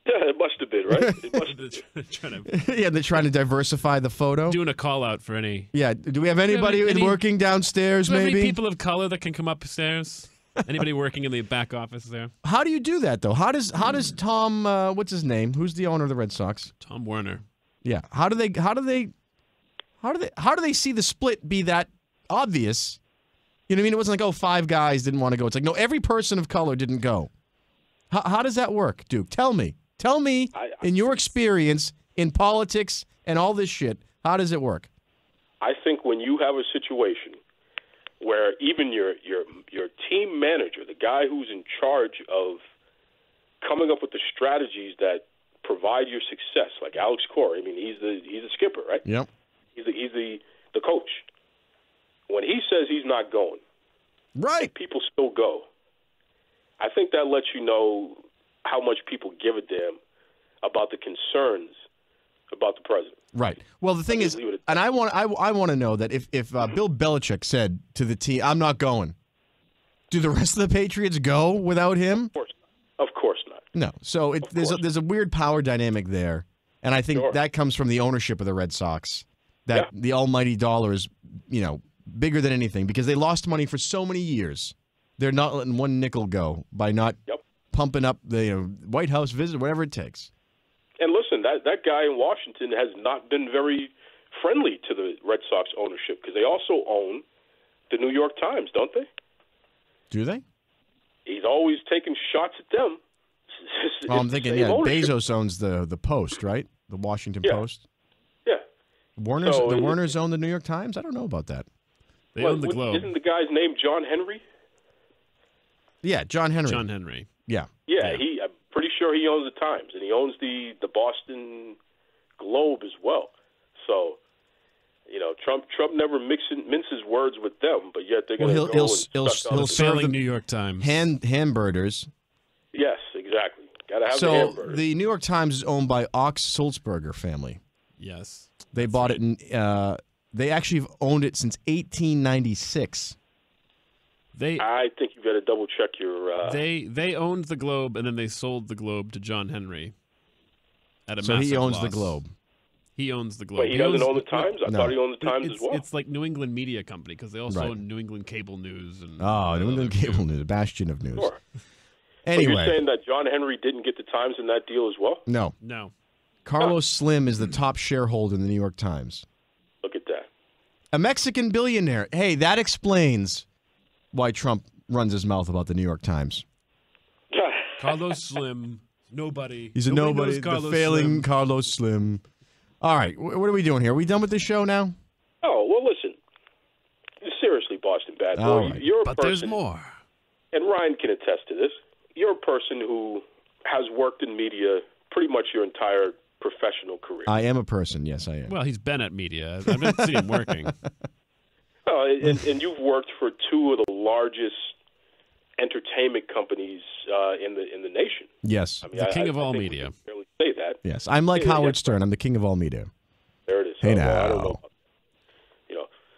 Yeah, it must have been, right? It must have been. Yeah, they're trying to diversify the photo. Doing a call out for any. Yeah. Do we have anybody working downstairs? Maybe any people of color that can come upstairs. Anybody working in the back office there? How do you do that though? How does Tom? What's his name? Who's the owner of the Red Sox? Tom Werner. Yeah. How do they see the split be that obvious? You know what I mean? It wasn't like, 5 guys didn't want to go. It's like, no, every person of color didn't go. How does that work, Duke? Tell me. Tell me, in your experience in politics and all this shit, how does it work? I think when you have a situation where even your team manager, the guy who's in charge of coming up with the strategies that provide your success, like Alex Cora, I mean, he's the skipper, right? Yep. He's the coach. When he says he's not going, right, people still go. I think that lets you know how much people give a damn about the concerns about the president. Right. Well, the thing is, and I want to know that if Bill Belichick said to the team, "I'm not going," do the rest of the Patriots go without him? Of course not. No. So there's a weird power dynamic there, and I think that comes from the ownership of the Red Sox. That the almighty dollar is, bigger than anything because they lost money for so many years. They're not letting one nickel go by not pumping up the White House visit, whatever it takes. And listen, that guy in Washington has not been very friendly to the Red Sox ownership because they also own the New York Times, don't they? Do they? He's always taking shots at them. Well, I'm thinking, Bezos owns the Post, right? The Washington Post. Yeah. Warners own the New York Times? I don't know about that. They own the Globe. Isn't the guy's name John Henry? Yeah, John Henry. John Henry. Yeah. Yeah, I'm pretty sure he owns the Times, and he owns the Boston Globe as well. So, Trump never minces words with them, but yet they're going to he'll serve the New York Times hamburgers. Yes, exactly. Got to have the hamburgers. So the New York Times is owned by Ox Sulzberger family. Yes, they bought it in. They actually have owned it since 1896. I think you got to double check your. They owned the Globe, and then they sold the Globe to John Henry. At a so he owns loss. the Globe. He owns the Globe. But he doesn't own the Times? I thought he owned the Times as well. It's like New England Media Company because they also own New England Cable News. And New England Cable News, bastion of news. Sure. Anyway. So you're saying that John Henry didn't get the Times in that deal as well? No. Carlos Slim is the top shareholder in the New York Times. Look at that. A Mexican billionaire. Hey, that explains why Trump runs his mouth about the New York Times. Carlos Slim, nobody. He's a nobody. The failing Slim. Carlos Slim. All right, what are we doing here? Are we done with this show now? Oh, well, listen. Seriously, Boston Bad Boy, right. you're a But person, there's more. And Ryan can attest to this. You're a person who has worked in media pretty much your entire professional career. I am a person, yes, I am. Well, he's been at media. I've never seen him working. And you've worked for two of the largest entertainment companies in the nation. Yes. I mean, the king of all media. We can barely say that. Yes, I'm like Howard Stern. I'm the king of all media. There it is. Hey, now. I don't know.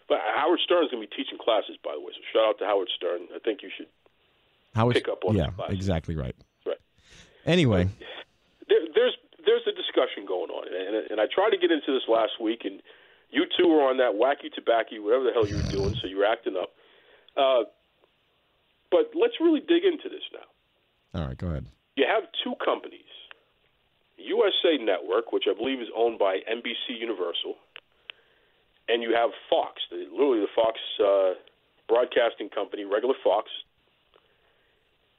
But Howard Stern's going to be teaching classes, by the way. So shout out to Howard Stern. I think you should pick up on his classes. Exactly right. Right. Anyway. There's a discussion going on, and I tried to get into this last week, and you two were on that wacky tobacco, whatever the hell you were doing, so you were acting up. But let's really dig into this now. All right, go ahead. You have two companies, USA Network, which I believe is owned by NBC Universal, and you have Fox, literally the Fox broadcasting company, regular Fox.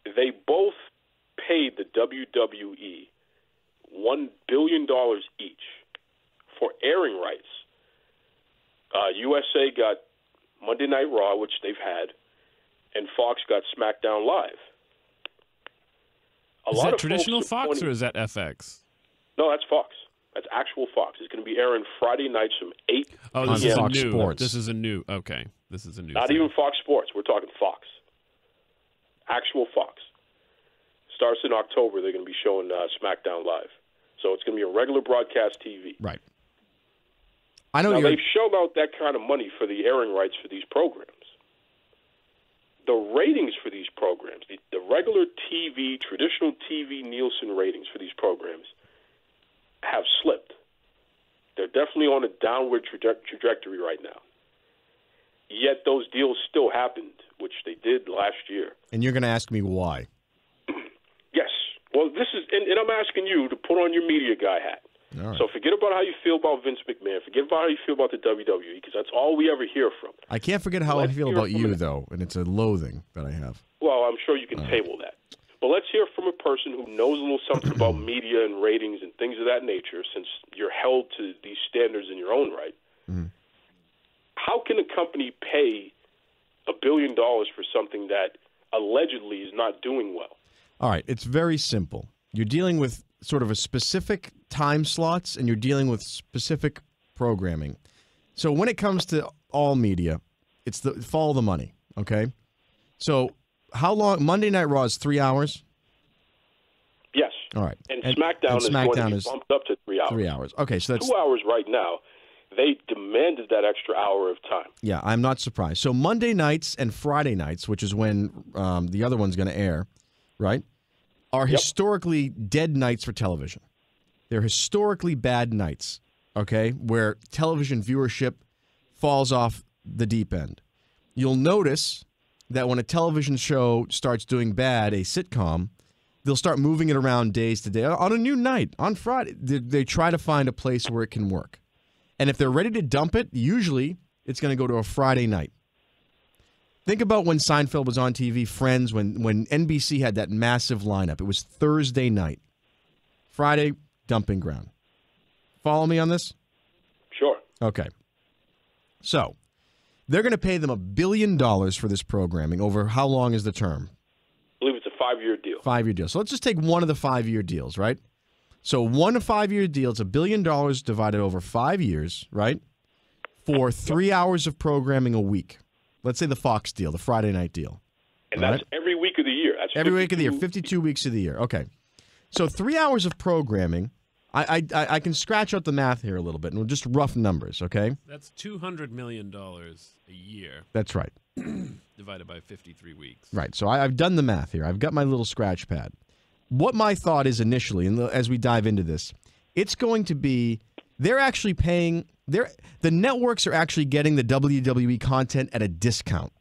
They both paid the WWE $1 billion each for airing rights. USA got Monday Night Raw, which they've had, and Fox got SmackDown Live. Is that traditional Fox or is that FX? No, that's Fox. That's actual Fox. It's going to be airing Friday nights from 8 p.m. This is Fox new. Sports. This is a new. Okay, this is a new. Not thing. even Fox Sports. We're talking Fox. Actual Fox. Starts in October. They're going to be showing SmackDown Live. So it's going to be a regular broadcast TV. Right. I know now, they've shelled out that kind of money for the airing rights for these programs. The ratings for these programs, the regular TV, traditional TV Nielsen ratings for these programs have slipped. They're definitely on a downward trajectory right now. Yet those deals still happened, which they did last year. And you're going to ask me why. Yes. Well, this is, and I'm asking you to put on your media guy hat. All right. So forget about how you feel about Vince McMahon. Forget about how you feel about the WWE, because that's all we ever hear from. I can't forget how I feel about you, though, and it's a loathing that I have. Well, I'm sure you can table that. But let's hear from a person who knows a little something about media and ratings and things of that nature, since you're held to these standards in your own right. Mm-hmm. How can a company pay $1 billion for something that allegedly is not doing well? All right, it's very simple. You're dealing with sort of a specific time slots, and you're dealing with specific programming. So when it comes to all media, it's follow the money, okay? So how long? Monday Night Raw is 3 hours? Yes. All right. And SmackDown is going to be bumped up to 3 hours. 3 hours. Okay, so that's 2 hours right now. They demanded that extra hour of time. Yeah, I'm not surprised. So Monday nights and Friday nights, which is when the other one's going to air, right, are historically dead nights for television. They're historically bad nights, okay, where television viewership falls off the deep end. You'll notice that when a television show starts doing bad, a sitcom, they'll start moving it around days to day. On a new night, on Friday, they try to find a place where it can work. And if they're ready to dump it, usually it's going to go to a Friday night. Think about when Seinfeld was on TV, Friends, when NBC had that massive lineup. It was Thursday night. Friday, dumping ground. Follow me on this? Sure. Okay. So, they're going to pay them $1 billion for this programming over how long is the term? I believe it's a 5-year deal. 5-year deal. So let's just take one of the 5-year deals, right? So one 5-year deal, it's $1 billion divided over 5 years, right? For 3 hours of programming a week. Let's say the Fox deal, the Friday night deal. And that's every week of the year. That's every week of the year, 52 weeks of the year. Okay. So 3 hours of programming. I can scratch out the math here a little bit, and we'll just rough numbers, okay? That's $200 million a year. That's right. Divided by 53 weeks. Right. So I've done the math here. I've got my little scratch pad. What my thought is initially, and as we dive into this, it's going to be they're actually paying. The networks are actually getting the WWE content at a discount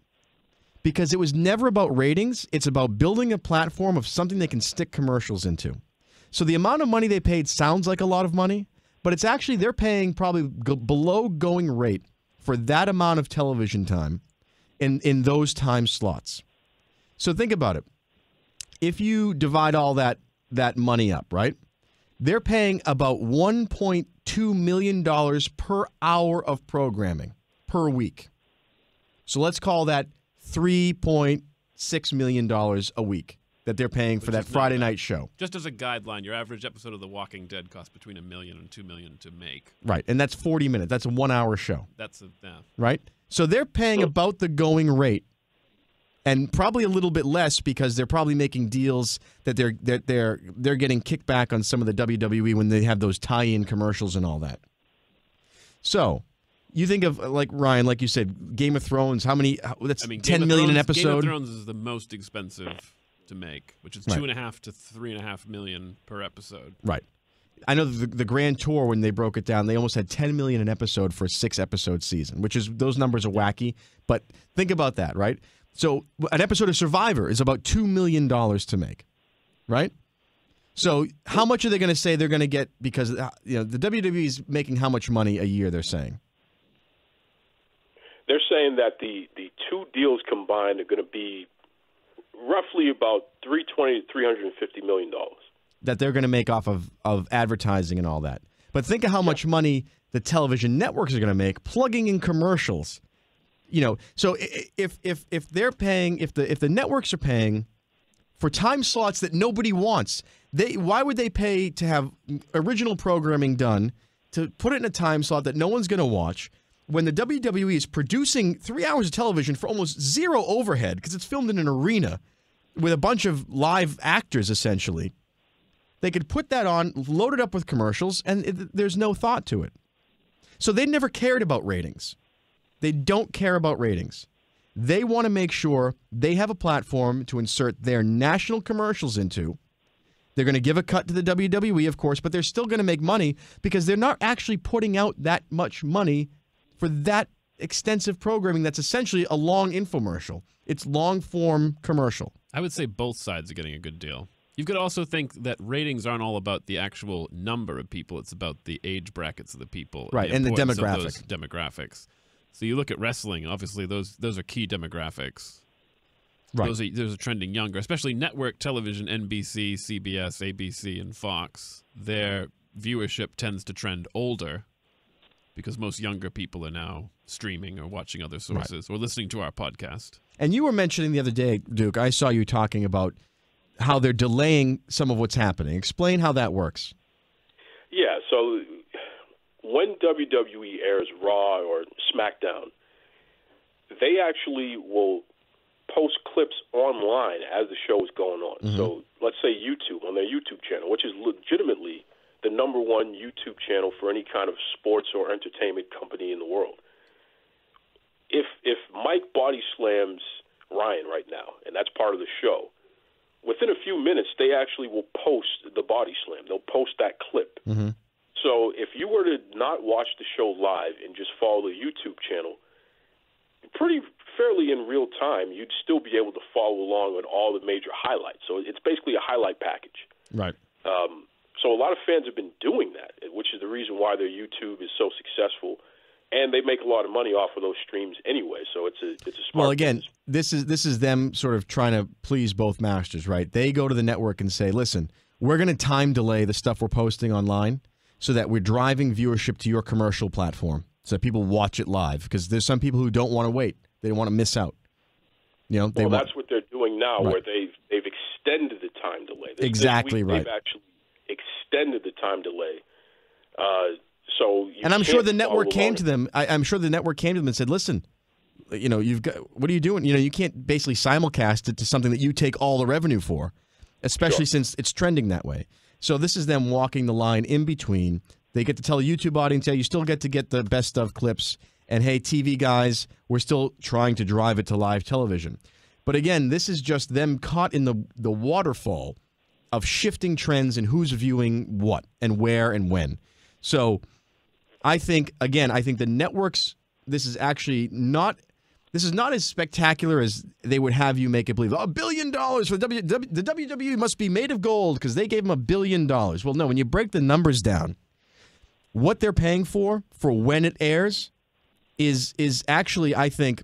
because it was never about ratings. It's about building a platform of something they can stick commercials into. So the amount of money they paid sounds like a lot of money, but it's actually they're paying probably below going rate for that amount of television time in those time slots. So think about it. If you divide all that money up, right? They're paying about $1.2 million per hour of programming per week. So let's call that $3.6 million a week that they're paying for that Friday night show. Just as a guideline, your average episode of The Walking Dead costs between $1 million and $2 million to make. Right, and that's 40 minutes. That's a 1 hour show. Yeah. Right? So they're paying about the going rate, and probably a little bit less because they're probably making deals that they're getting kickback on some of the WWE when they have those tie-in commercials and all that. So you think of, like, Ryan, like you said, Game of Thrones. How many? That's $10 million an episode. Game of Thrones is the most expensive to make, which is $2.5 to $3.5 million per episode. Right. I know the Grand Tour, when they broke it down, they almost had $10 million an episode for a 6-episode season, which is, those numbers are wacky. But think about that, right? So an episode of Survivor is about $2 million to make, right? So how much are they going to say they're going to get? Because the WWE is making how much money a year? They're saying. They're saying that the two deals combined are going to be roughly about $320 to $350 million. That they're going to make off of advertising and all that. But think of how much money the television networks are going to make plugging in commercials. So if they're paying, if the networks are paying for time slots that nobody wants, why would they pay to have original programming done to put it in a time slot that no one's going to watch when the WWE is producing 3 hours of television for almost zero overhead because it's filmed in an arena with a bunch of live actors essentially? They could put that on, load it up with commercials, and there's no thought to it. So they never cared about ratings. They don't care about ratings. They want to make sure they have a platform to insert their national commercials into. They're going to give a cut to the WWE, of course, but they're still going to make money because they're not actually putting out that much money for that extensive programming that's essentially a long infomercial. It's long-form commercial. I would say both sides are getting a good deal. You've got to also think that ratings aren't all about the actual number of people. It's about the age brackets of the people. Right, and the demographics. So you look at wrestling, obviously those are key demographics. Right. Those are trending younger, especially network television, NBC, CBS, ABC, and Fox. Their viewership tends to trend older because most younger people are now streaming or watching other sources or listening to our podcast. And you were mentioning the other day, Duke, I saw you talking about how they're delaying some of what's happening. Explain how that works. Yeah, so when WWE airs Raw or SmackDown, they actually will post clips online as the show is going on. Mm-hmm. So let's say YouTube, on their YouTube channel, which is legitimately the number one YouTube channel for any kind of sports or entertainment company in the world. If Mike body slams Ryan right now, and that's part of the show, within a few minutes, they actually will post the body slam. They'll post that clip. Mm-hmm. So if you were to not watch the show live and just follow the YouTube channel, fairly in real time, you'd still be able to follow along on all the major highlights. So it's basically a highlight package. Right. So a lot of fans have been doing that, which is the reason why their YouTube is so successful. And they make a lot of money off of those streams anyway, so it's a smart. Well, again, business. this is them sort of trying to please both masters, right? They go to the network and say, "Listen, we're going to time delay the stuff we're posting online so that we're driving viewership to your commercial platform, so that people watch it live." Because there's some people who don't want to wait; they don't want to miss out. That's what they're doing now, right, where they've extended the time delay. Exactly right. They've actually extended the time delay. And I'm sure the network came to them. I'm sure the network came to them and said, "Listen, you've got, what are you doing? You can't basically simulcast it to something that you take all the revenue for, especially since it's trending that way." So this is them walking the line in between. They get to tell the YouTube audience, "Yeah, you still get to get the best of clips." And hey, TV guys, we're still trying to drive it to live television. But again, this is just them caught in the waterfall of shifting trends and who's viewing what and where and when. So I think the networks, this is not as spectacular as they would have you make it believe. $1 billion for the WWE must be made of gold because they gave them $1 billion. Well, no, when you break the numbers down, what they're paying for when it airs is actually, I think,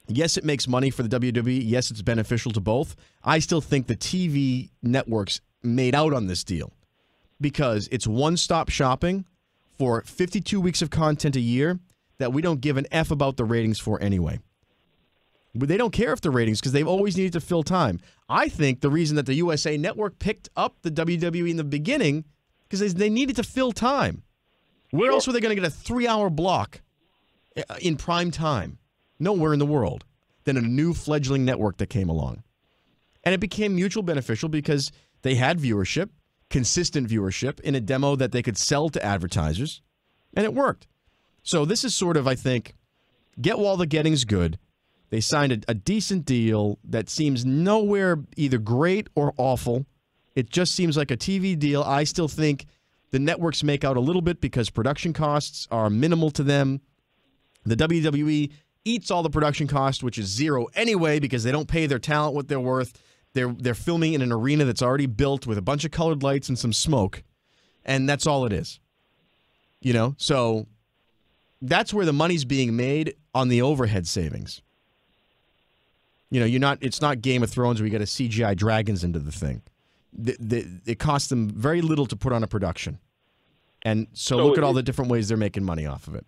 yes, it makes money for the WWE. Yes, it's beneficial to both. I still think the TV networks made out on this deal because it's one-stop shopping for 52 weeks of content a year that we don't give an F about the ratings for anyway. But they don't care if the ratings because they've always needed to fill time. I think the reason that the USA Network picked up the WWE in the beginning because they needed to fill time. Where else were they going to get a 3-hour block in prime time? Nowhere in the world than a new fledgling network that came along. And it became mutual beneficial because they had viewership, consistent viewership, in a demo that they could sell to advertisers, and it worked. So this is sort of, I think, get while the getting's good. They signed a decent deal that seems nowhere either great or awful. It just seems like a TV deal. I still think the networks make out a little bit because production costs are minimal to them. The WWE eats all the production cost, which is zero anyway because they don't pay their talent what they're worth. They're filming in an arena that's already built with a bunch of colored lights and some smoke, and that's all it is. So that's where the money's being made on the overhead savings. It's not Game of Thrones where you got to CGI dragons into the thing. It costs them very little to put on a production. And so look at all the different ways they're making money off of it.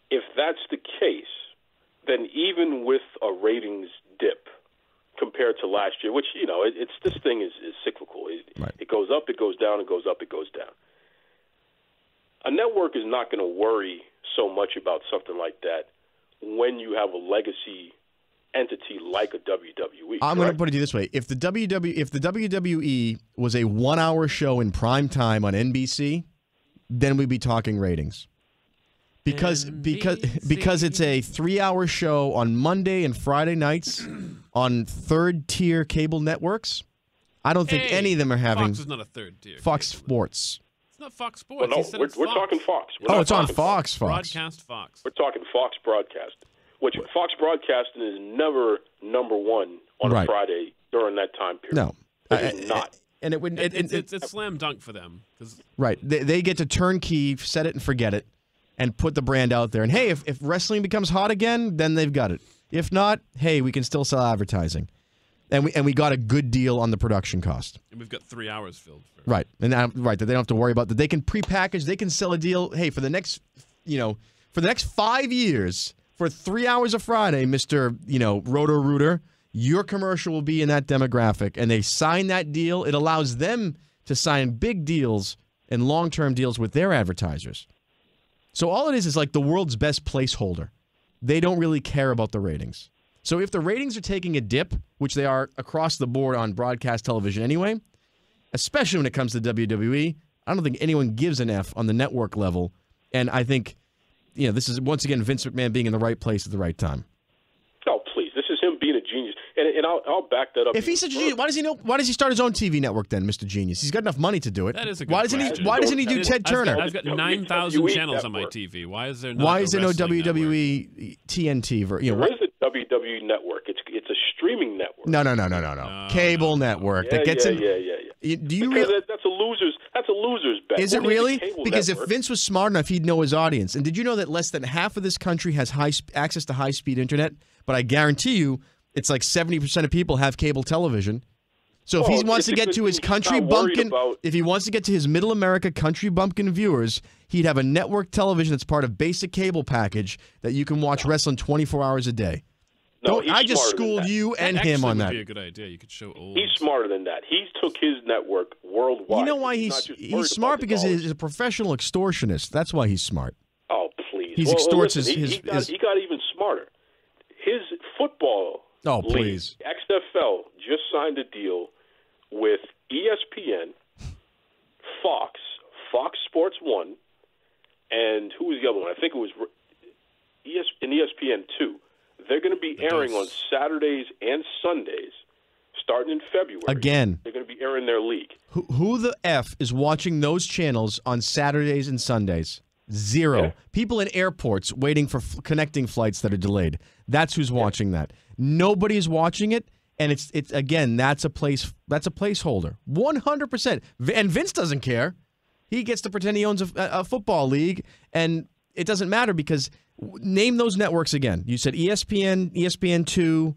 If that's the case, then even with a ratings dip compared to last year, which, this thing is cyclical. It goes up, it goes down, it goes up, it goes down. A network is not going to worry so much about something like that when you have a legacy entity like a WWE. I'm going to put it this way. If the WWE was a 1-hour show in prime time on NBC, then we'd be talking ratings. Because it's a 3-hour show on Monday and Friday nights on third-tier cable networks, I don't think any of them are having... Fox is not a third-tier. Fox Sports. It's not Fox Sports. Well, no, we're talking Fox. It's on Fox. Broadcast Fox. We're talking Fox Broadcast, which Fox Broadcasting is never number one on a Friday during that time period. No. It's not. And it would... It's slam dunk for them. Right. They get to turnkey, set it and forget it, and put the brand out there. And, hey, if wrestling becomes hot again, then they've got it. If not, hey, we can still sell advertising. And we got a good deal on the production cost. And we've got 3 hours filled. Right. And that they don't have to worry about that. They can prepackage. They can sell a deal. Hey, for the next 5 years, for 3 hours a Friday, Mr. Roto-Rooter, your commercial will be in that demographic. And they sign that deal. It allows them to sign big deals and long-term deals with their advertisers. So all it is like the world's best placeholder. They don't really care about the ratings. So if the ratings are taking a dip, which they are across the board on broadcast television anyway, especially when it comes to WWE, I don't think anyone gives an F on the network level. And I think, this is, once again, Vince McMahon being in the right place at the right time. Oh, please. This is him being a genius. And I'll back that up. If he's such a genius, why does he start his own TV network then, Mr. Genius? He's got enough money to do it. That is a good question. Why doesn't he do Ted Turner? I've got 9,000 channels on my TV. Why is there no WWE TNT? There is a WWE network. It's a streaming network. No. Cable network. Yeah, that gets in. Yeah. Do you really? That's a loser's bet. Is it really? Because network? if Vince was smart enough, he'd know his audience. And did you know that less than half of this country has access to high-speed internet? But I guarantee you, it's like 70% of people have cable television. So if he wants to get to his country bumpkin, if he wants to get to his middle America country bumpkin viewers, he'd have a network television that's part of basic cable package that you can watch wrestling 24 hours a day. No, I just schooled you and him on that. That would be a good idea. You could show old. He's smarter than that. He took his network worldwide. You know why he's smart? Because he's a professional extortionist. That's why he's smart. Oh, please. He extorts he got even smarter. His football league, XFL, just signed a deal with ESPN, Fox Sports 1, and who was the other one? I think it was ESPN 2. They're going to be airing on Saturdays and Sundays, starting in February. Again, they're going to be airing their league. Who the F is watching those channels on Saturdays and Sundays? Zero. Yeah. People in airports waiting for connecting flights that are delayed. That's who's watching that. Nobody is watching it, and it's again, that's a placeholder. 100%. And Vince doesn't care. He gets to pretend he owns a football league, and it doesn't matter because name those networks again. You said ESPN, ESPN2,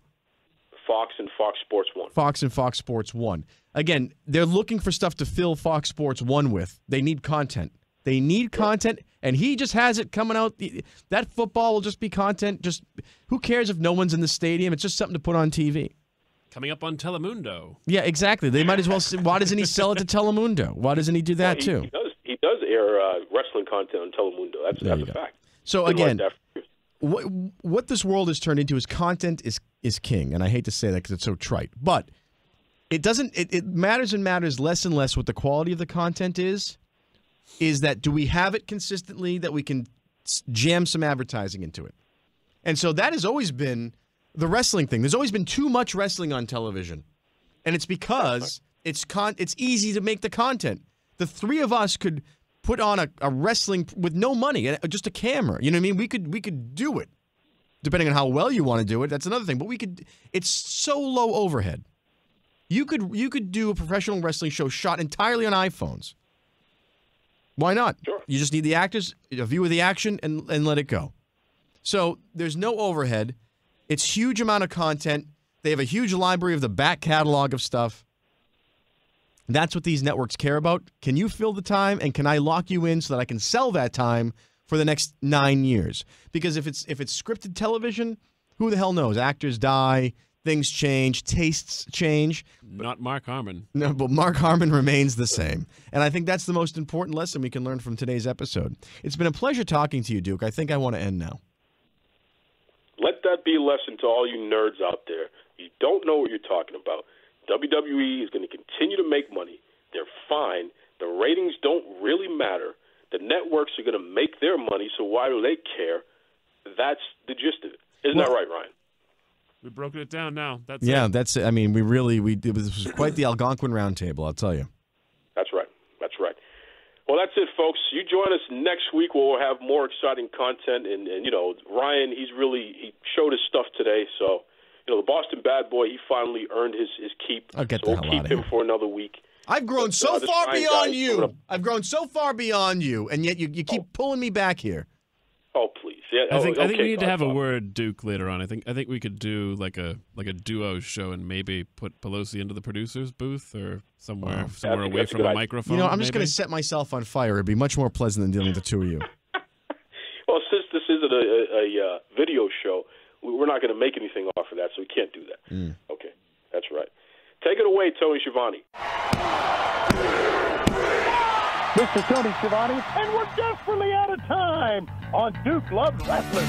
Fox and Fox Sports 1. Fox and Fox Sports 1. Again, they're looking for stuff to fill Fox Sports 1 with. They need content. They need content, and he just has it coming out. That football will just be content. Just who cares if no one's in the stadium? It's just something to put on TV. Coming up on Telemundo. Yeah, exactly. They might as well. Why doesn't he sell it to Telemundo? Why doesn't he do that too? He does air wrestling content on Telemundo. That's a fact. So again, what this world has turned into is content is king, and I hate to say that because it's so trite, but it doesn't. It matters and matters less and less what the quality of the content is. Is that do we have it consistently that we can jam some advertising into it? And so that has always been the wrestling thing. There's always been too much wrestling on television, and it's because it's easy to make the content. The three of us could put on a wrestling with no money, just a camera. You know what I mean? We could do it, depending on how well you want to do it. That's another thing. But we could. It's so low overhead. You could do a professional wrestling show shot entirely on iPhones. Why not? Sure. You just need the actors, a view of the action, and let it go. So there's no overhead. It's huge amount of content. They have a huge library of the back catalog of stuff. That's what these networks care about. Can you fill the time, and can I lock you in so that I can sell that time for the next 9 years? Because if it's scripted television, who the hell knows? Actors die. Things change, tastes change. Not Mark Harmon. No, but Mark Harmon remains the same. And I think that's the most important lesson we can learn from today's episode. It's been a pleasure talking to you, Duke. I think I want to end now. Let that be a lesson to all you nerds out there. You don't know what you're talking about. WWE is going to continue to make money. They're fine. The ratings don't really matter. The networks are going to make their money, so why do they care? That's the gist of it. Isn't that right, Ryan? We've broken it down now. That's it. I mean, it was quite the Algonquin roundtable, I'll tell you. That's right. That's right. Well, that's it, folks. You join us next week where we'll have more exciting content. And you know, Ryan, he showed his stuff today. So, you know, the Boston bad boy, he finally earned his keep. I'll get so the hell we'll out of keep him here. for another week. I've grown so far beyond you. I've grown so far beyond you, and yet you keep pulling me back here. Oh, please. Yeah. I think we need to have a word, Duke, later on. I think we could do like a duo show and maybe put Pelosi into the producer's booth or somewhere away from a microphone. You know, I'm just going to set myself on fire. It'd be much more pleasant than dealing with the two of you. Well, since this isn't a video show, we're not going to make anything off of that, so we can't do that. Okay, that's right. Take it away, Tony Schiavone. Mr. Tony Schiavone, and we're desperately out of time on Duke Loves Wrestling.